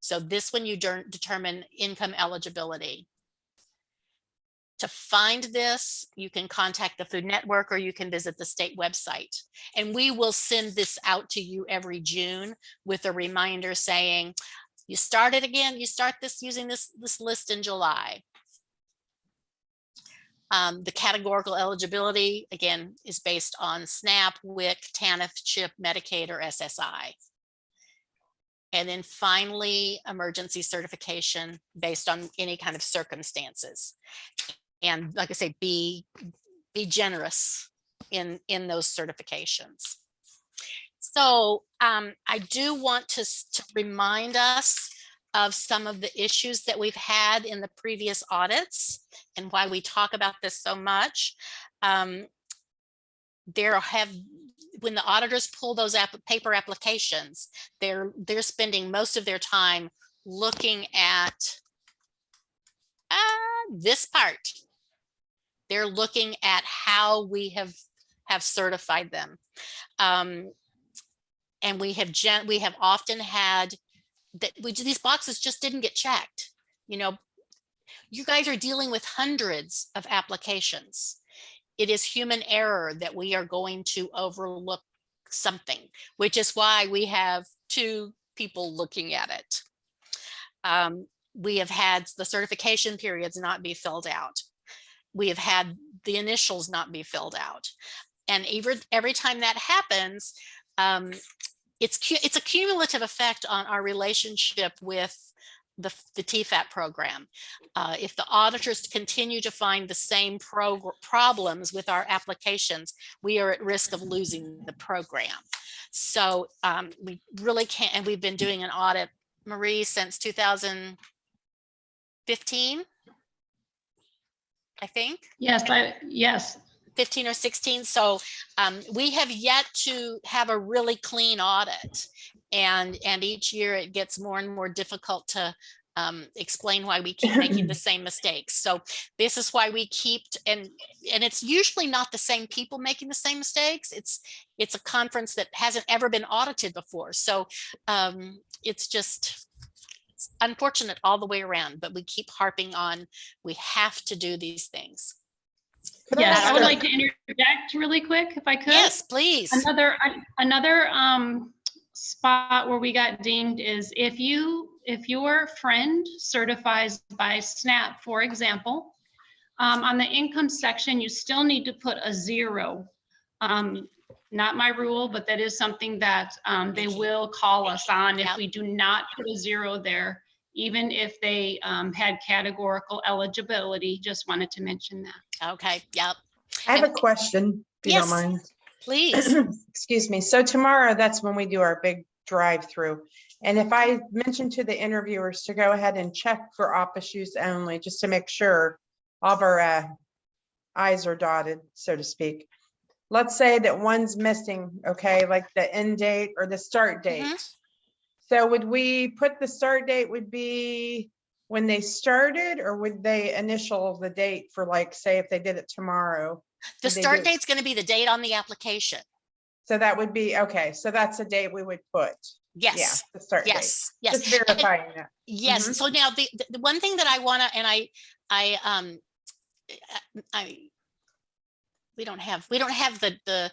So this one you determine income eligibility. To find this, you can contact the Food Network or you can visit the state website. And we will send this out to you every June with a reminder saying, you start it again, you start this using this list in July. The categorical eligibility, again, is based on SNAP, WIC, TANF, CHIP, Medicaid, or SSI. And then finally, emergency certification based on any kind of circumstances. And like I say, be generous in those certifications. So I do want to remind us of some of the issues that we've had in the previous audits and why we talk about this so much. When the auditors pull those paper applications, they're spending most of their time looking at this part. They're looking at how we have certified them. And we have often had that these boxes just didn't get checked. You know, you guys are dealing with hundreds of applications. It is human error that we are going to overlook something, which is why we have 2 people looking at it. We have had the certification periods not be filled out. We have had the initials not be filled out. And every time that happens, it's a cumulative effect on our relationship with the Tfap program. If the auditors continue to find the same problems with our applications, we are at risk of losing the program. So we really can't, and we've been doing an audit, Marie, since 2015, I think. Yes. 15 or 16. So we have yet to have a really clean audit. And each year it gets more and more difficult to explain why we keep making the same mistakes. So this is why we keep, and it's usually not the same people making the same mistakes. It's a conference that hasn't ever been audited before. So it's just unfortunate all the way around, but we keep harping on, we have to do these things. Yes, I would like to interject really quick, if I could. Yes, please. Another spot where we got dinged is if your friend certifies by SNAP, for example, on the income section, you still need to put a 0. Not my rule, but that is something that they will call us on if we do not put a 0 there, even if they had categorical eligibility. Just wanted to mention that. Okay, yep. I have a question, if you don't mind. Please. Excuse me. So tomorrow, that's when we do our big drive-through. And if I mention to the interviewers to go ahead and check for office use only, just to make sure all of our I's are dotted, so to speak. Let's say that one's missing, okay, like the end date or the start date. So would we put the start date would be when they started, or would they initial the date for, like, say if they did it tomorrow? The start date's going to be the date on the application. So that would be, okay, so that's a date we would put. Yes. Yeah, the start date. Yes. Just verifying that. Yes. So now the one thing that I want to, and we don't have the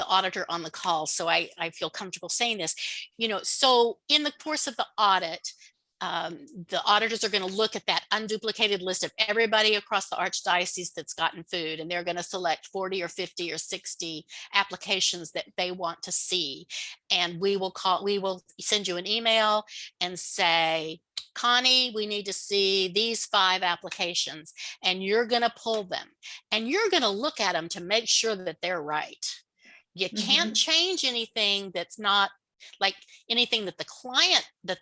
auditor on the call, so I feel comfortable saying this. You know, so in the course of the audit, the auditors are going to look at that unduplicated list of everybody across the Archdiocese that's gotten food, and they're going to select 40 or 50 or 60 applications that they want to see. And we will send you an email and say, Connie, we need to see these 5 applications, and you're going to pull them and you're going to look at them to make sure that they're right. You can't change anything that's not, like anything that the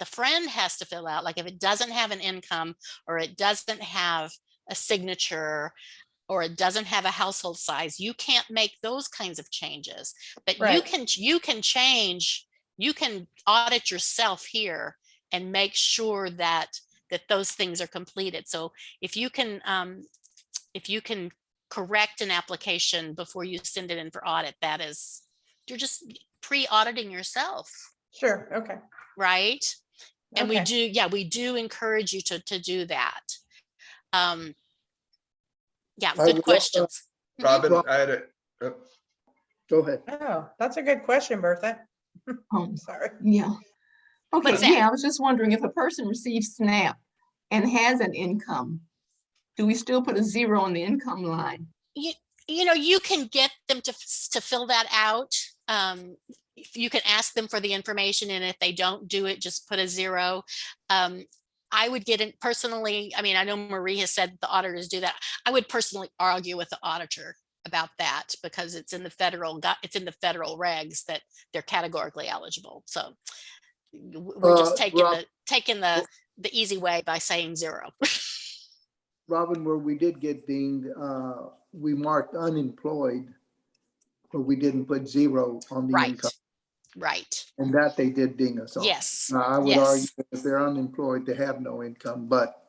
friend has to fill out. Like if it doesn't have an income or it doesn't have a signature, or it doesn't have a household size, you can't make those kinds of changes. But Right. you can change, you can audit yourself here and make sure that those things are completed. So if you can correct an application before you send it in for audit, that is, you're just pre-auditing yourself. Sure, okay. Right. And Okay. we do encourage you to do that. Yeah, I good will, questions. Robin, Rob- I had a, Go ahead. Oh, that's a good question, Bertha. Sorry. Yeah. Okay, What's that? yeah, I was just wondering if a person receives SNAP and has an income, do we still put a 0 on the income line? You know, you can get them to fill that out. You can ask them for the information, and if they don't do it, just put a 0. I would get it personally. I mean, I know Marie has said the auditors do that. I would personally argue with the auditor about that, because it's in the federal regs that they're categorically eligible. So we're just taking the easy way by saying 0. Robin, where we did get dinged, we marked unemployed, but we didn't put 0 on the income. Right. And that they did ding us on. Yes. I would argue that if they're unemployed, they have no income, but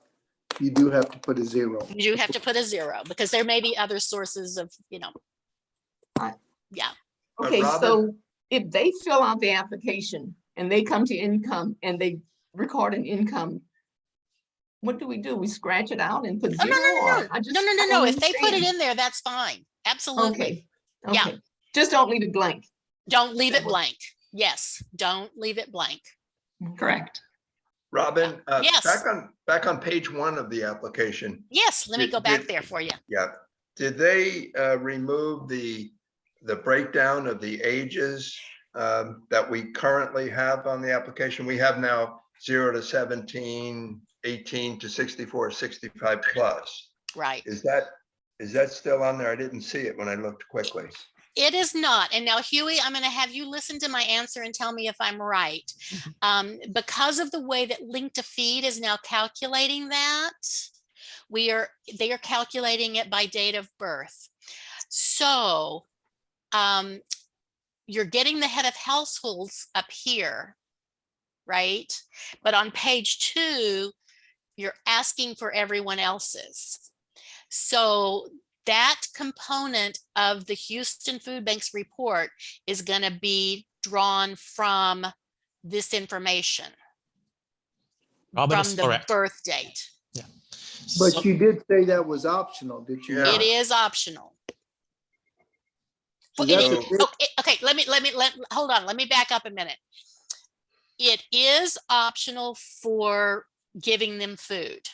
you do have to put a 0. You do have to put a 0, because there may be other sources of, yeah. Okay, Robin? so if they fill out the application and they come to income and they record an income, what do? We scratch it out and put 0? No. If they put it in there, that's fine. Absolutely. Okay. Yeah. Just don't leave it blank. Don't leave it blank. Yes. Don't leave it blank. Correct. Robin, Yes. back on page 1 of the application. Yes. Let me go back there for you. Yeah. Did they remove the breakdown of the ages that we currently have on the application? We have now 0 to 17, 18 to 64, 65 plus. Right. Is that still on there? I didn't see it when I looked quickly. It is not. And now, Huey, I'm going to have you listen to my answer and tell me if I'm right. Because of the way that Link to Feed is now calculating that, they are calculating it by date of birth. So you're getting the head of households up here, right? But on page 2, you're asking for everyone else's. So that component of the Houston Food Bank's report is going to be drawn from this information, Robin from is the correct. birth date. Yeah. But So- you did say that was optional, did you? Yeah. not? It is optional. So It that's is- a big- okay, hold on. Let me back up a minute. It is optional for giving them food.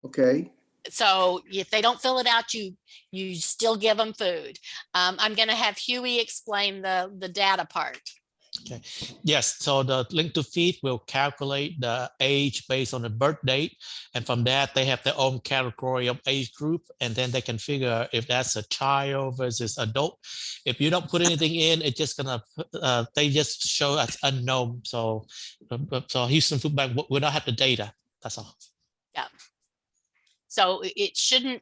Okay. So if they don't fill it out, you still give them food. I'm going to have Huey explain the data part. Okay. Yes. So the Link to Feed will calculate the age based on the birth date, and from that they have their own category of age group, and then they can figure if that's a child versus adult. If you don't put anything in, it's just gonna they just show as unknown. So Houston Food Bank will not have the data. That's all. Yeah. So it shouldn't.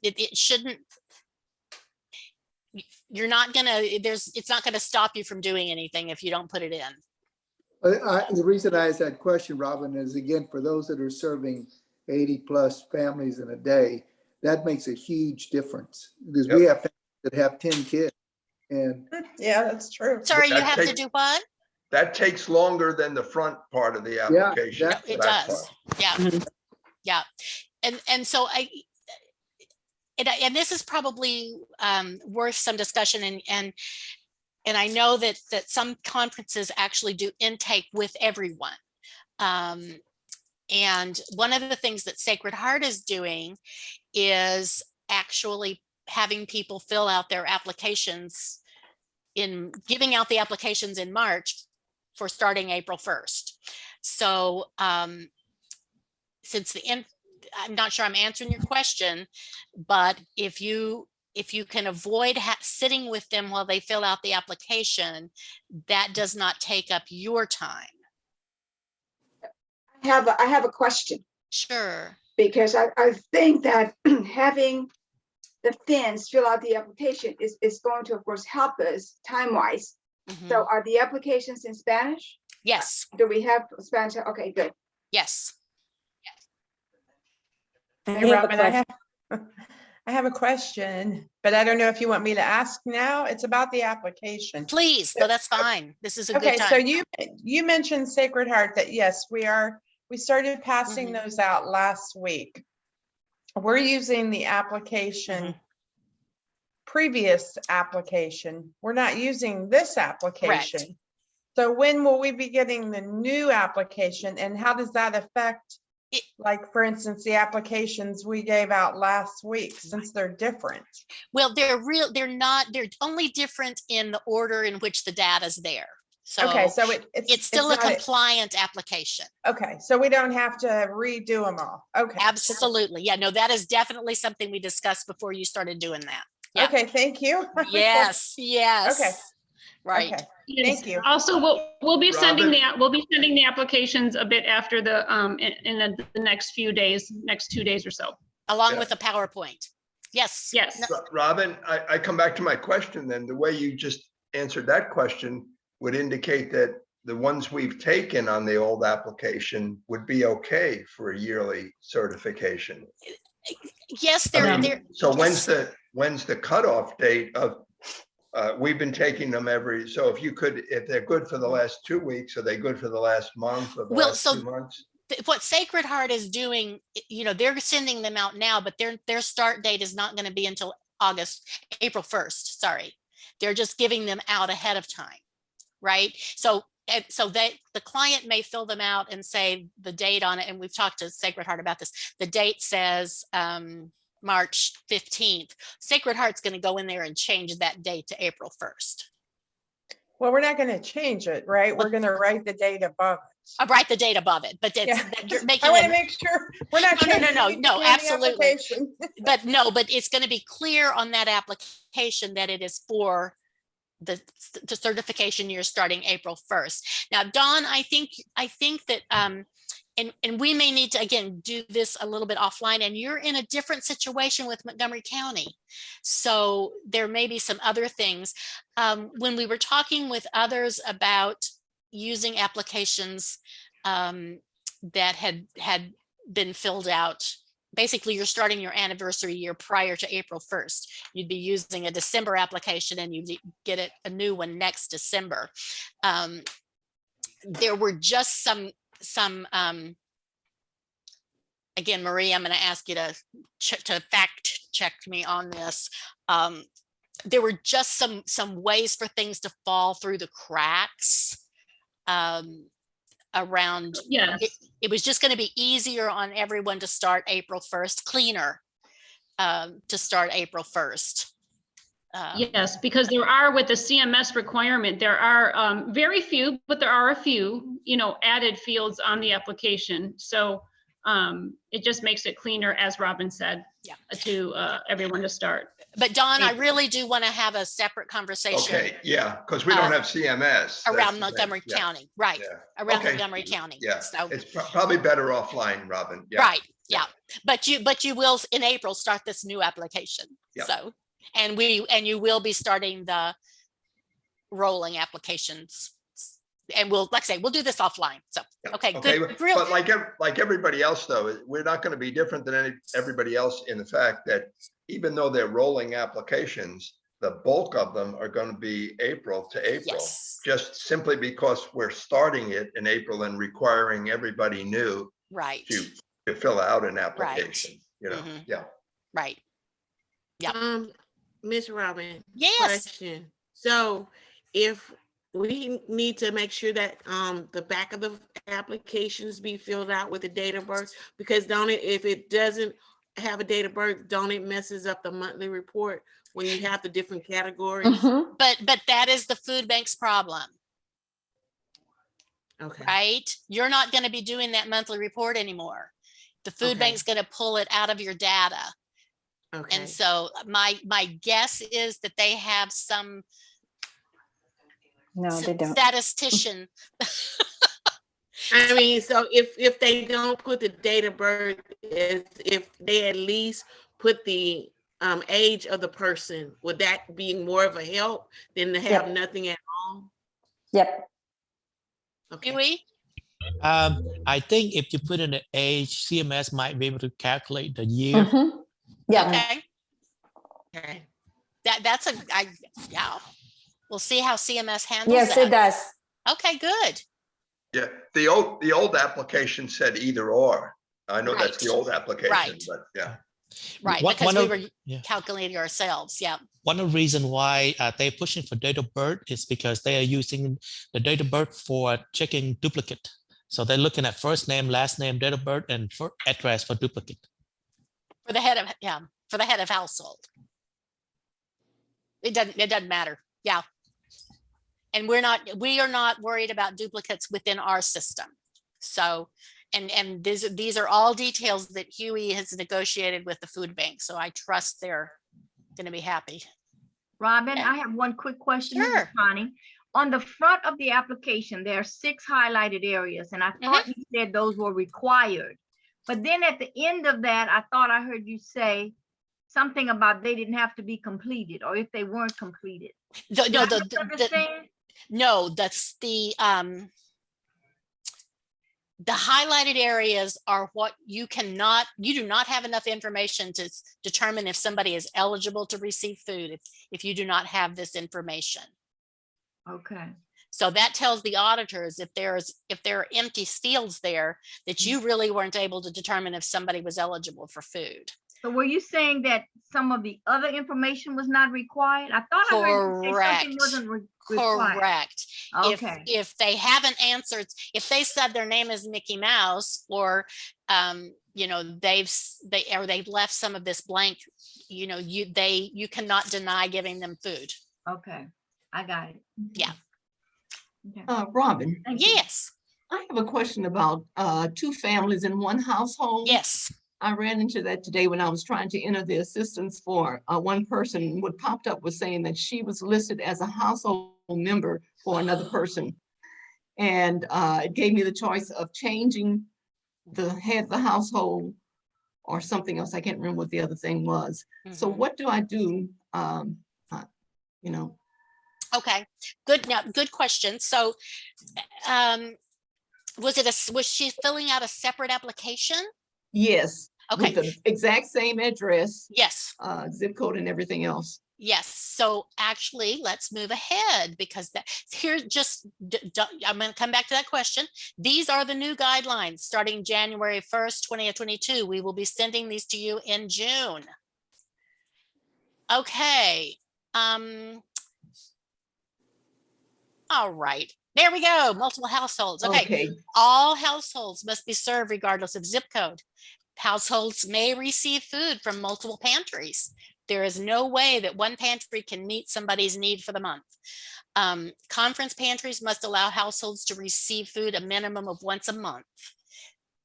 You're not gonna. It's not gonna stop you from doing anything if you don't put it in. The reason I asked that question, Robin, is again, for those that are serving 80 plus families in a day, that makes a huge difference, because we have families that have 10 kids. And yeah, that's true. Sorry, you have to do what? That takes longer than the front part of the application. Yeah, it does. Yeah. Yeah. And so and this is probably worth some discussion, and I know that some conferences actually do intake with everyone. And one of the things that Sacred Heart is doing is actually having people fill out their applications, giving out the applications in March for starting April 1st. So since I'm not sure I'm answering your question, but if you can avoid sitting with them while they fill out the application, that does not take up your time. I have a question. Sure. because I think that having the Finns fill out the application is going to, of course, help us time-wise. So are the applications in Spanish? Yes. Do we have Spanish? Okay, good. Yes. Hey, Robin, I have a question, but I don't know if you want me to ask now. It's about the application. Please, no, that's fine. This is a good Okay, time. so you mentioned Sacred Heart, that yes, we started passing those out last week. We're using the application, previous application. We're not using this application. Correct. So when will we be getting the new application, and how does that affect, like, for instance, the applications we gave out last week, since they're different? Well, they're only different in the order in which the data's there. So, okay, so it's still a compliant application. Okay, so we don't have to redo them all. Okay. Absolutely. Yeah, no, that is definitely something we discussed before you started doing that. Yeah. Okay, thank you. Yes, yes. Okay. Right. Okay. Yes. Thank you. Also, we'll be sending Robin? the applications a bit after the in the next few days, next 2 days or so. Along with a PowerPoint. Yes. Yes. Robin, I come back to my question then. The way you just answered that question would indicate that the ones we've taken on the old application would be okay for a yearly certification. Yes, so when's the cutoff date of, we've been taking them so if they're good for the last 2 weeks, are they good for the last month or the last 2 months? What Sacred Heart is doing, they're sending them out now, but their start date is not going to be until April 1st. Sorry. They're just giving them out ahead of time. Right. So the client may fill them out and say the date on it. And we've talked to Sacred Heart about this. The date says March 15th. Sacred Heart's going to go in there and change that date to April 1st. Well, we're not going to change it, right? We're going to write the date above it. Write the date above it, but you're making. I want to make sure we're not. No, absolutely. but it's going to be clear on that application that it is for the certification year starting April 1st. Now, Dawn, I think that and we may need to again do this a little bit offline, and you're in a different situation with Montgomery County, so there may be some other things. When we were talking with others about using applications that had been filled out, basically you're starting your anniversary year prior to April 1st. You'd be using a December application and you get a new one next December. There were just some again, Marie, I'm going to ask you to fact check me on this. There were just some ways for things to fall through the cracks around. Yes. It was just going to be easier on everyone to start April 1st, cleaner to start April 1st. Yes, because there are, with the CMS requirement, there are very few, but there are a few, added fields on the application. So it just makes it cleaner, as Robin said, to everyone to start. But Dawn, I really do want to have a separate conversation. Okay, yeah, because we don't have CMS. Around Montgomery County, right? Yeah. Around Montgomery County. Yeah, so it's probably better offline, Robin. Yeah. Right, yeah. But you will in April start this new application. Yeah. So, and you will be starting the rolling applications. And we'll, like I say, we'll do this offline. So, okay, good. But like everybody else, though, we're not going to be different than everybody else in the fact that even though they're rolling applications, the bulk of them are going to be April to April, just simply because we're starting it in April and requiring everybody new to fill out an application. Yeah. Right. Yeah. Miss Robin. Yes. Question. So if we need to make sure that the back of the applications be filled out with the date of birth, because if it doesn't have a date of birth, don't it messes up the monthly report when you have the different categories? But that is the food bank's problem. Okay. Right? You're not going to be doing that monthly report anymore. The food bank's going to pull it out of your data. Okay. And so my guess is that they have some No, they don't. statistician I mean, so if they don't put the date of birth, if they at least put the age of the person, would that be more of a help than to have nothing at all? Yep. Okay. Huey? I think if you put in the age, CMS might be able to calculate the year. Yeah. Okay. That's yeah. We'll see how CMS handles Yes, that. it does. Okay, good. Yeah, the old application said either or. I know that's the Right. old application, Right. but yeah. Right, One- because one we of- were yeah. calculating ourselves. Yeah. One of the reasons why they're pushing for date of birth is because they are using the date of birth for checking duplicate. So they're looking at first name, last name, date of birth, and for address for duplicate. For the head of household. It doesn't matter. Yeah. And we are not worried about duplicates within our system. So, and these are all details that Huey has negotiated with the food bank. So I trust they're going to be happy. Robin, I have one quick question. Sure. Connie. On the front of the application, there are 6 highlighted areas, and I thought you said those were required. But then at the end of that, I thought I heard you say something about they didn't have to be completed, or if they weren't completed. No, that's the highlighted areas are what you do not have enough information to determine if somebody is eligible to receive food if you do not have this information. Okay. So that tells the auditors if there are empty fields there that you really weren't able to determine if somebody was eligible for food. So were you saying that some of the other information was not required? I thought I heard you say something wasn't required. Correct. Okay. If they haven't answered, if they said their name is Mickey Mouse, or they've left some of this blank, you cannot deny giving them food. Okay, I got it. Yeah. Okay. Robin. Yes. I have a question about 2 families in one household. Yes. I ran into that today when I was trying to enter the assistance for one person. What popped up was saying that she was listed as a household member for another person. And it gave me the choice of changing the head of the household or something else. I can't remember what the other thing was. So what do I do? Okay, good. Now, good question. So was she filling out a separate application? Yes. Okay. With the exact same address. Yes. Zip code and everything else. Yes. So actually, let's move ahead because I'm going to come back to that question. These are the new guidelines starting January 1st, 2022. We will be sending these to you in June. Okay. All right. There we go. Multiple households. Okay. All households must be served regardless of zip code. Households may receive food from multiple pantries. There is no way that one pantry can meet somebody's need for the month. Conference pantries must allow households to receive food a minimum of once a month.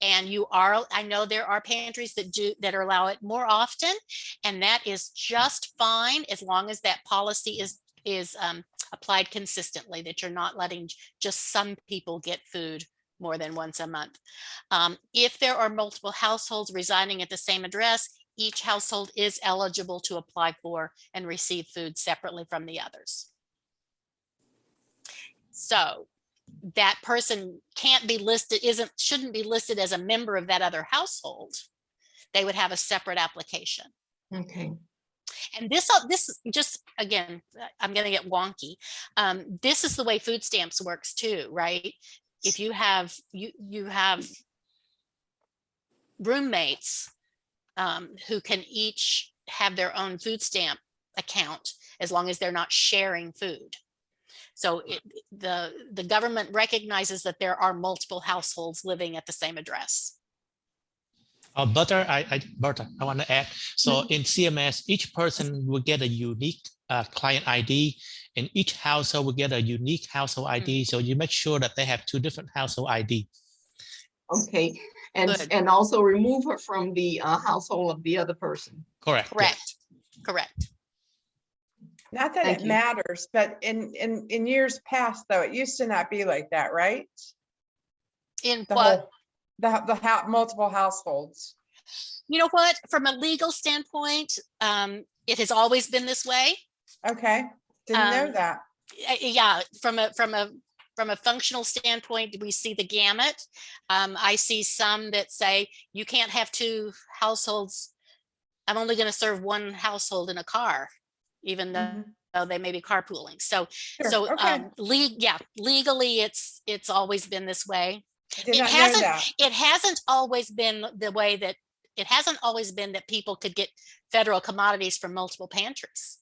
And I know there are pantries that allow it more often, and that is just fine as long as that policy is applied consistently, that you're not letting just some people get food more than once a month. If there are multiple households residing at the same address, each household is eligible to apply for and receive food separately from the others. So that person shouldn't be listed as a member of that other household. They would have a separate application. Okay. And this just, again, I'm going to get wonky. This is the way food stamps works too, right? If you have roommates who can each have their own food stamp account as long as they're not sharing food. So the government recognizes that there are multiple households living at the same address. Bertha, I want to add. So in CMS, each person will get a unique client ID, and each household will get a unique household ID. So you make sure that they have 2 different household ID. Okay, and also remove her from the household of the other person. Correct. Correct. Yes. Correct. Not that it matters, but in years past, though, it used to not be like that, right? In The what? whole, multiple households. You know what? From a legal standpoint, it has always been this way. Okay, didn't know that. Yeah, from a functional standpoint, we see the gamut. I see some that say you can't have 2 households. I'm only going to serve 1 household in a car, even though they may be carpooling. So, Sure, okay. legally, it's always been this way. Did not know that. It hasn't always been the way that it hasn't always been that people could get federal commodities from multiple pantries.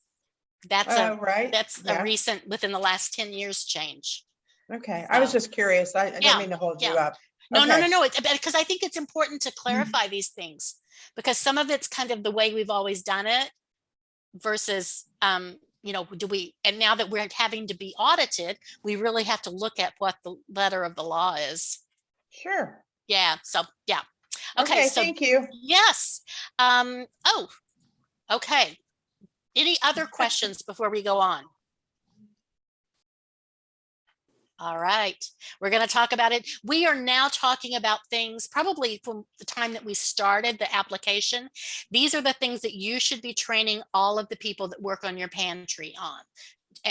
That's a recent, within the last 10 years change. Okay, I was just curious. I didn't mean to hold you up. No, it's because I think it's important to clarify these things, because some of it's kind of the way we've always done it versus, you know, and now that we're having to be audited, we really have to look at what the letter of the law is. Sure. Yeah. So, yeah. Okay, so thank you. Yes. Okay. Any other questions before we go on? All right, we're going to talk about it. We are now talking about things probably from the time that we started the application. These are the things that you should be training all of the people that work on your pantry on,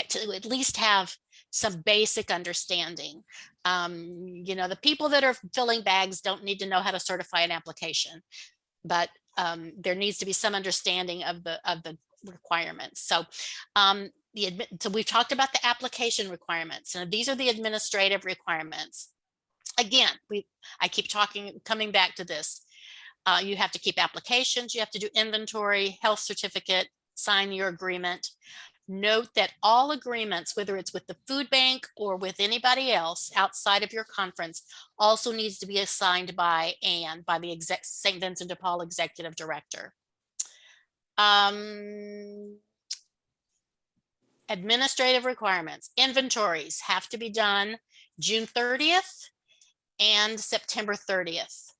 to at least have some basic understanding. You know, the people that are filling bags don't need to know how to certify an application, but there needs to be some understanding of the requirements. So so we've talked about the application requirements, and these are the administrative requirements. Again, I keep coming back to this. You have to keep applications, you have to do inventory, health certificate, sign your agreement. Note that all agreements, whether it's with the food bank or with anybody else outside of your conference, also needs to be assigned by Anne, by the St. Vincent de Paul Executive Director. Administrative requirements. Inventories have to be done June 30th and September 30th.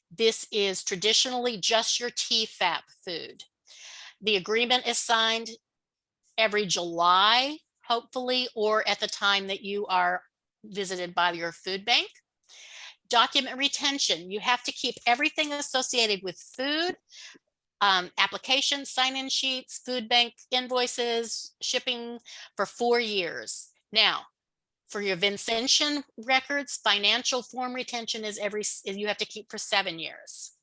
This is traditionally just your Tfap food. The agreement is signed every July, hopefully, or at the time that you are visited by your food bank. Document retention. You have to keep everything associated with food, applications, sign-in sheets, food bank invoices, shipping for 4 years. Now, for your Vincentian records, financial form retention is you have to keep for 7 years.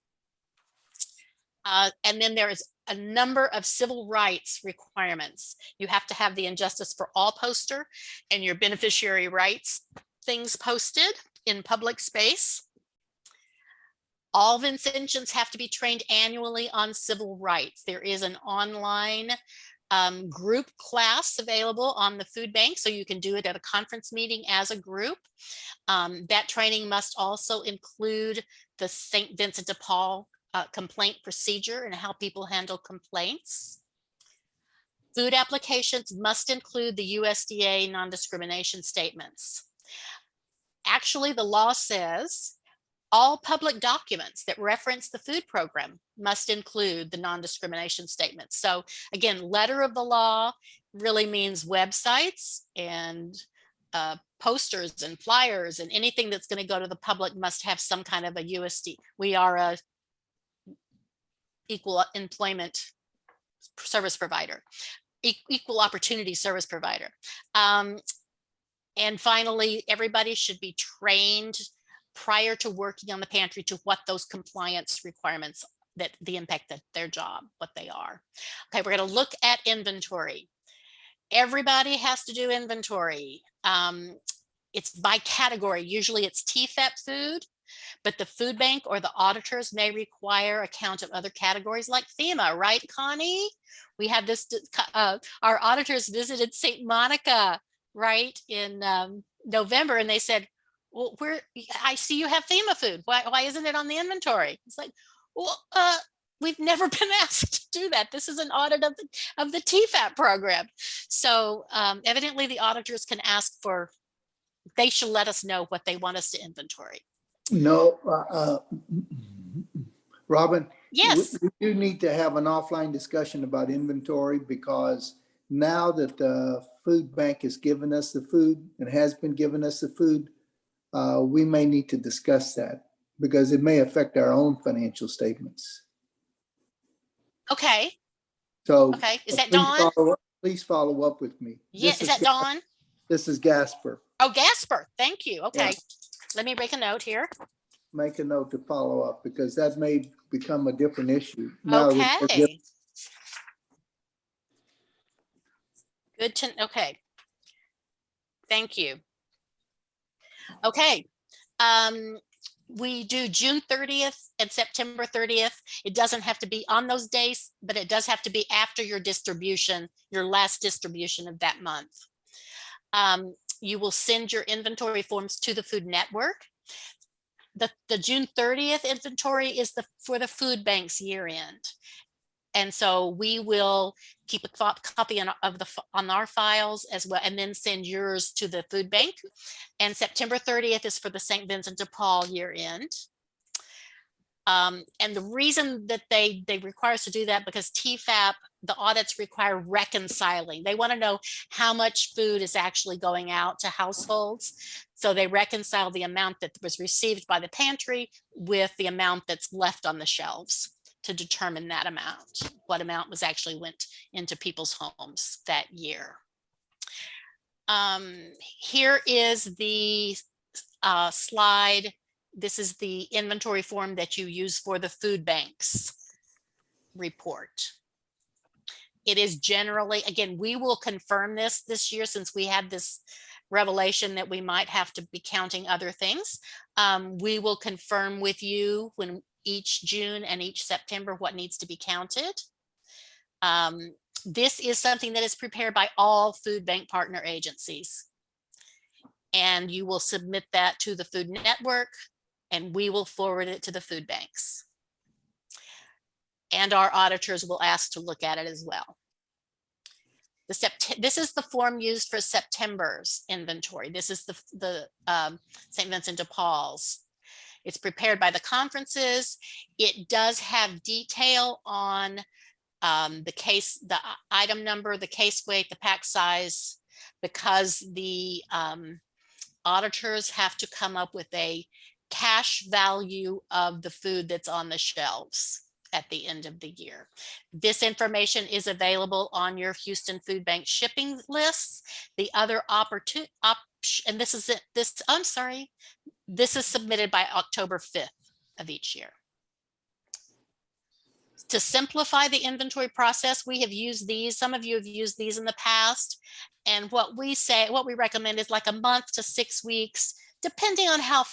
And then there is a number of civil rights requirements. You have to have the Injustice for All poster and your beneficiary rights things posted in public space. All Vincentians have to be trained annually on civil rights. There is an online group class available on the food bank, so you can do it at a conference meeting as a group. That training must also include the St. Vincent de Paul complaint procedure and how people handle complaints. Food applications must include the USDA non-discrimination statements. Actually, the law says all public documents that reference the food program must include the non-discrimination statement. So again, letter of the law really means websites and posters and flyers, and anything that's going to go to the public must have some kind of a USD. We are a equal employment service provider, equal opportunity service provider. And finally, everybody should be trained prior to working on the pantry to what those compliance requirements, that the impact that their job, what they are. Okay, we're going to look at inventory. Everybody has to do inventory. It's by category. Usually it's Tfap food, but the food bank or the auditors may require a count of other categories like FEMA, right, Connie? We had this, our auditors visited St. Monica, right, in November, and they said, well, I see you have FEMA food. Why isn't it on the inventory? It's like, well, we've never been asked to do that. This is an audit of the Tfap program. So evidently the auditors can ask for, they should let us know what they want us to inventory. No, Robin. Yes. We do need to have an offline discussion about inventory, because now that the food bank has given us the food and has been giving us the food, we may need to discuss that because it may affect our own financial statements. Okay. So. Okay. Is that Dawn? Please follow up with me. Yeah. Is that Dawn? This is Gasper. Oh, Gasper. Thank you. Okay. Yeah. Let me make a note here. Make a note to follow up because that may become a different issue. Now Okay. Good to, okay. Thank you. Okay. We do June 30th and September 30th. It doesn't have to be on those days, but it does have to be after your distribution, your last distribution of that month. You will send your inventory forms to the Food Network. The June 30th inventory is for the food bank's year end. And so we will keep a copy on our files as well, and then send yours to the food bank. And September 30th is for the St. Vincent de Paul year end. And the reason that they require us to do that because Tfap, the audits require reconciling. They want to know how much food is actually going out to households. So they reconcile the amount that was received by the pantry with the amount that's left on the shelves to determine that amount, what amount was actually went into people's homes that year. Here is the slide. This is the inventory form that you use for the food bank's report. It is generally, again, we will confirm this year since we had this revelation that we might have to be counting other things. We will confirm with you when each June and each September what needs to be counted. This is something that is prepared by all food bank partner agencies. And you will submit that to the Food Network and we will forward it to the food banks. And our auditors will ask to look at it as well. This is the form used for September's inventory. This is the St. Vincent de Paul's. It's prepared by the conferences. It does have detail on the case, the item number, the case weight, the pack size, because the auditors have to come up with a cash value of the food that's on the shelves at the end of the year. This information is available on your Houston Food Bank shipping lists. The other option, and this is it, this is submitted by October 5th of each year. To simplify the inventory process, we have used these. Some of you have used these in the past. And what we recommend is like a month to 6 weeks, depending on how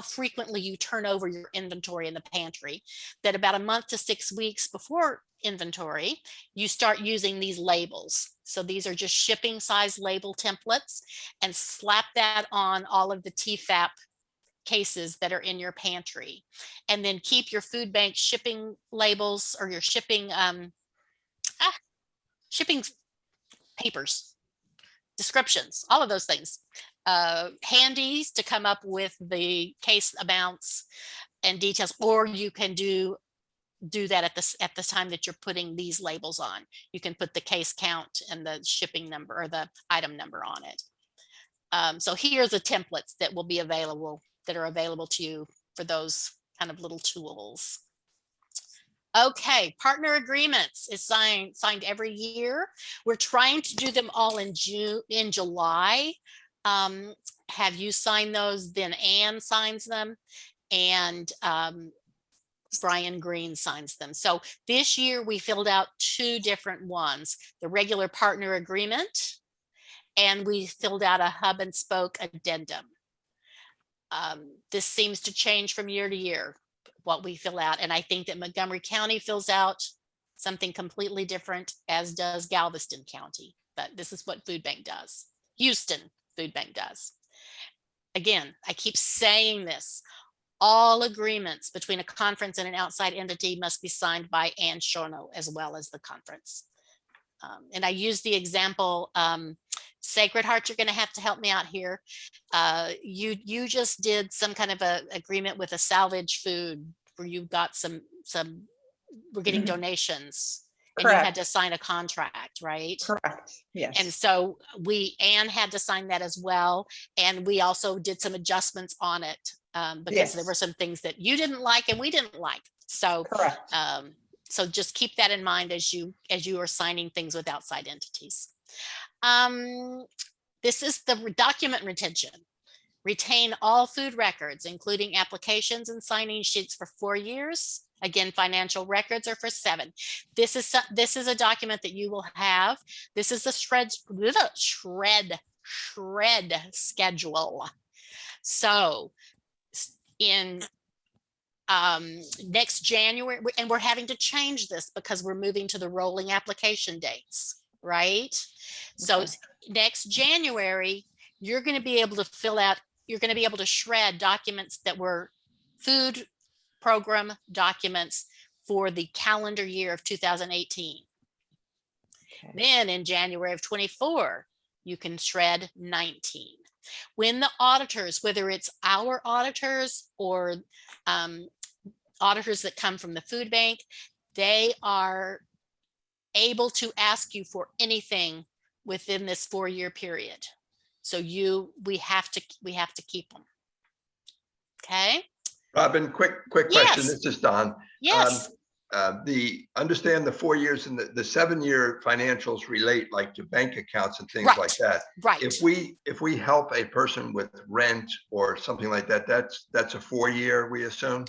frequently you turn over your inventory in the pantry, that about a month to 6 weeks before inventory, you start using these labels. So these are just shipping size label templates, and slap that on all of the Tfap cases that are in your pantry. And then keep your food bank shipping labels or your shipping papers, descriptions, all of those things handy to come up with the case amounts and details, or you can do that at the time that you're putting these labels on. You can put the case count and the shipping number or the item number on it. So here's the templates that will be available, that are available to you for those kind of little tools. Okay, partner agreements is signed every year. We're trying to do them all in July. Have you signed those? Then Anne signs them, and Brian Green signs them. So this year we filled out 2 different ones: the regular partner agreement, and we filled out a hub and spoke addendum. This seems to change from year to year, what we fill out. And I think that Montgomery County fills out something completely different, as does Galveston County. But this is what Food Bank does. Houston Food Bank does. Again, I keep saying this. All agreements between a conference and an outside entity must be signed by Ann Shorno as well as the conference. And I use the example, Sacred Heart, you're going to have to help me out here. You just did some kind of a agreement with a salvage food where you got we're getting donations. and you had to sign a contract, right? Correct. Yes. And so Anne had to sign that as well. And we also did some adjustments on it because there were some things that you didn't like and we didn't like. So, correct. So just keep that in mind as you are signing things with outside entities. This is the document retention. Retain all food records, including applications and signing sheets for 4 years. Again, financial records are for 7. This is a document that you will have. This is the shred schedule. So in next January, and we're having to change this because we're moving to the rolling application dates, right? So next January, you're going to be able to fill out, you're going to be able to shred documents that were food program documents for the calendar year of 2018. Okay. Then in January of 24, you can shred 19. When the auditors, whether it's our auditors or auditors that come from the food bank, they are able to ask you for anything within this 4-year period. So we have to keep them. Okay. Robin, quick question. This is Don. Yes. Understand the 4 years and the 7-year financials relate like to bank accounts and things like that. Right. If we help a person with rent or something like that, that's a 4-year, we assume.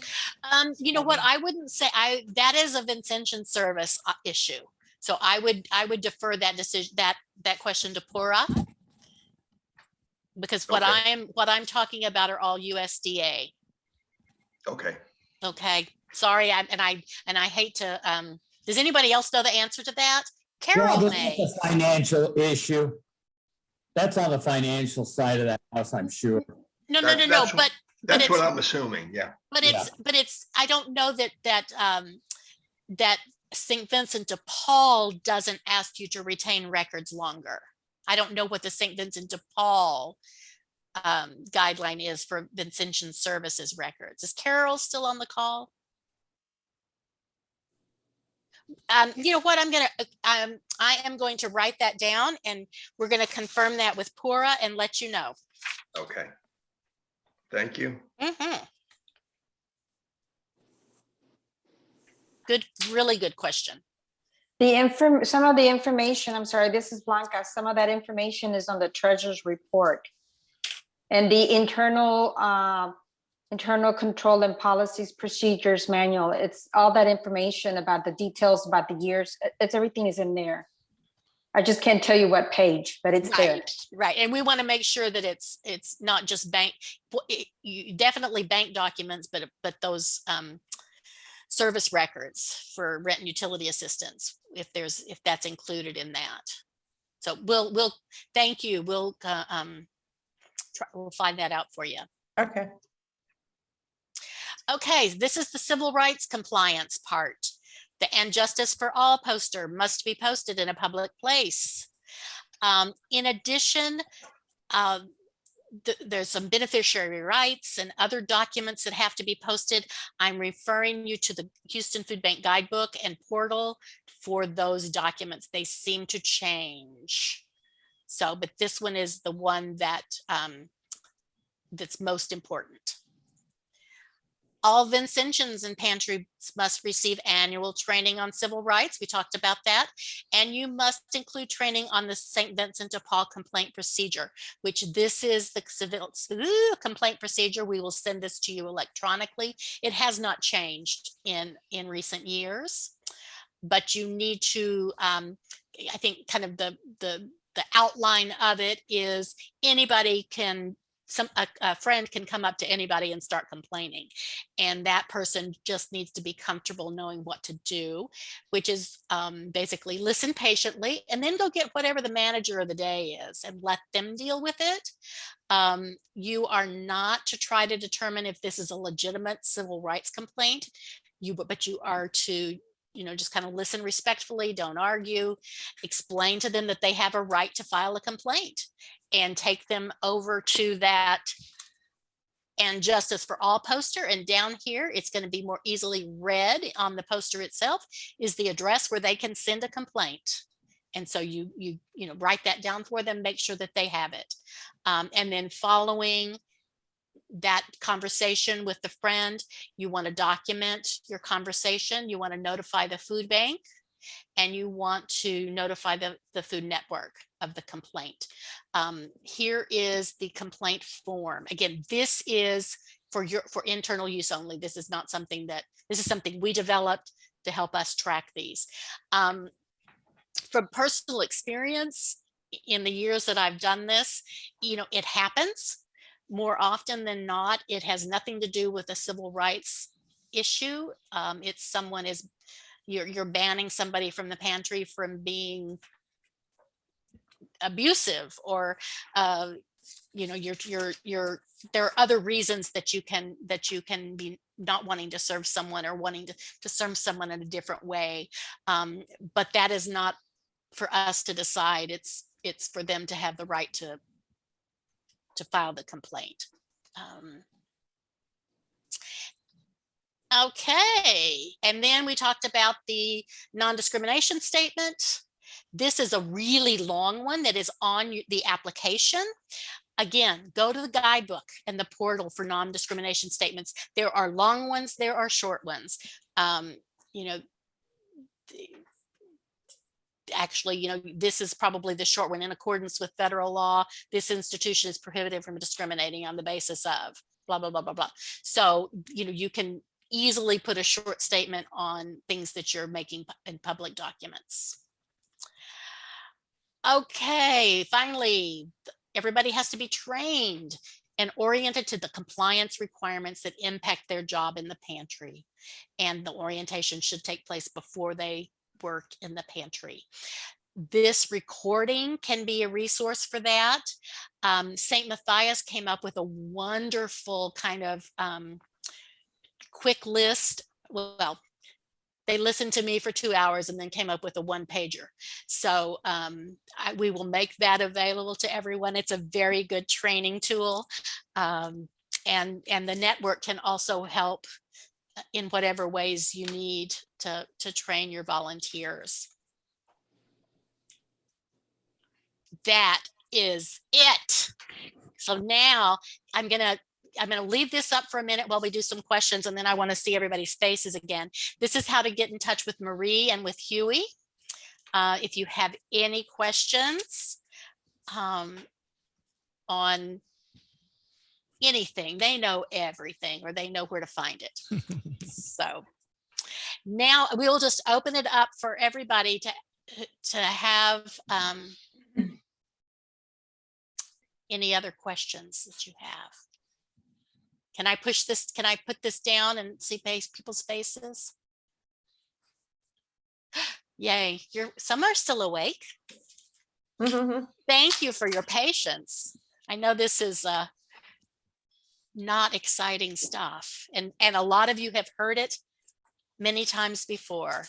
You know what? I wouldn't say that is a Vincentian service issue. So I would defer that decision, that question to Pura, because what I'm talking about are all USDA. Okay. Okay. Sorry. I hate to, does anybody else know the answer to that? Carol may. That's a financial issue. That's on the financial side of that house, I'm sure. No. But that's what I'm assuming. Yeah. But it's, I don't know that St. Vincent de Paul doesn't ask you to retain records longer. I don't know what the St. Vincent de Paul guideline is for Vincentian services records. Is Carol still on the call? You know what, I am going to write that down and we're going to confirm that with Pura and let you know. Okay. Thank you. Good, really good question. Some of the information, I'm sorry, this is Blanca. Some of that information is on the treasurer's report. And the internal control and policies procedures manual. It's all that information about the details about the years. Everything is in there. I just can't tell you what page, but it's there. Right. And we want to make sure that it's not just bank, definitely bank documents, but those service records for rent and utility assistance, if that's included in that. So we'll thank you. We'll find that out for you. Okay. Okay, this is the civil rights compliance part. The "And Justice for All" poster must be posted in a public place. In addition, there's some beneficiary rights and other documents that have to be posted. I'm referring you to the Houston Food Bank Guidebook and portal for those documents. They seem to change. So, but this one is the one that that's most important. All Vincentians and Pantry must receive annual training on civil rights. We talked about that. And you must include training on the St. Vincent de Paul complaint procedure, which this is the civil complaint procedure. We will send this to you electronically. It has not changed in recent years, but you need to, I think kind of the outline of it is anybody can, a friend can come up to anybody and start complaining, and that person just needs to be comfortable knowing what to do, which is basically listen patiently and then go get whatever the manager of the day is and let them deal with it. You are not to try to determine if this is a legitimate civil rights complaint, but you are to just kind of listen respectfully, don't argue, explain to them that they have a right to file a complaint, and take them over to that and Justice for All poster. And down here, it's going to be more easily read on the poster itself, is the address where they can send a complaint. And so you write that down for them, make sure that they have it. And then following that conversation with the friend, you want to document your conversation. You want to notify the food bank, and you want to notify the food network of the complaint. Here is the complaint form. Again, this is for internal use only. This is not something this is something we developed to help us track these. From personal experience, in the years that I've done this, it happens more often than not. It has nothing to do with a civil rights issue. It's you're banning somebody from the pantry from being abusive, or there are other reasons that you can be not wanting to serve someone, or wanting to serve someone in a different way. But that is not for us to decide. It's for them to have the right to file the complaint. Okay, and then we talked about the non-discrimination statement. This is a really long one that is on the application. Again, go to the guidebook and the portal for non-discrimination statements. There are long ones, there are short ones. Actually, this is probably the short one. In accordance with federal law, this institution is prohibited from discriminating on the basis of blah, blah, blah, blah, blah. So, you can easily put a short statement on things that you're making in public documents. Okay, finally, everybody has to be trained and oriented to the compliance requirements that impact their job in the pantry. And the orientation should take place before they work in the pantry. This recording can be a resource for that. St. Matthias came up with a wonderful kind of quick list. Well, they listened to me for 2 hours and then came up with a 1-pager. So we will make that available to everyone. It's a very good training tool. And the network can also help in whatever ways you need to train your volunteers. That is it. So now I'm gonna leave this up for a minute while we do some questions, and then I want to see everybody's faces again. This is how to get in touch with Marie and with Huey. If you have any questions on anything, they know everything, or they know where to find it. So now we'll just open it up for everybody to have any other questions that you have. Can I push this? Can I put this down and see people's faces? Yay, some are still awake. Thank you for your patience. I know this is not exciting stuff, and a lot of you have heard it many times before.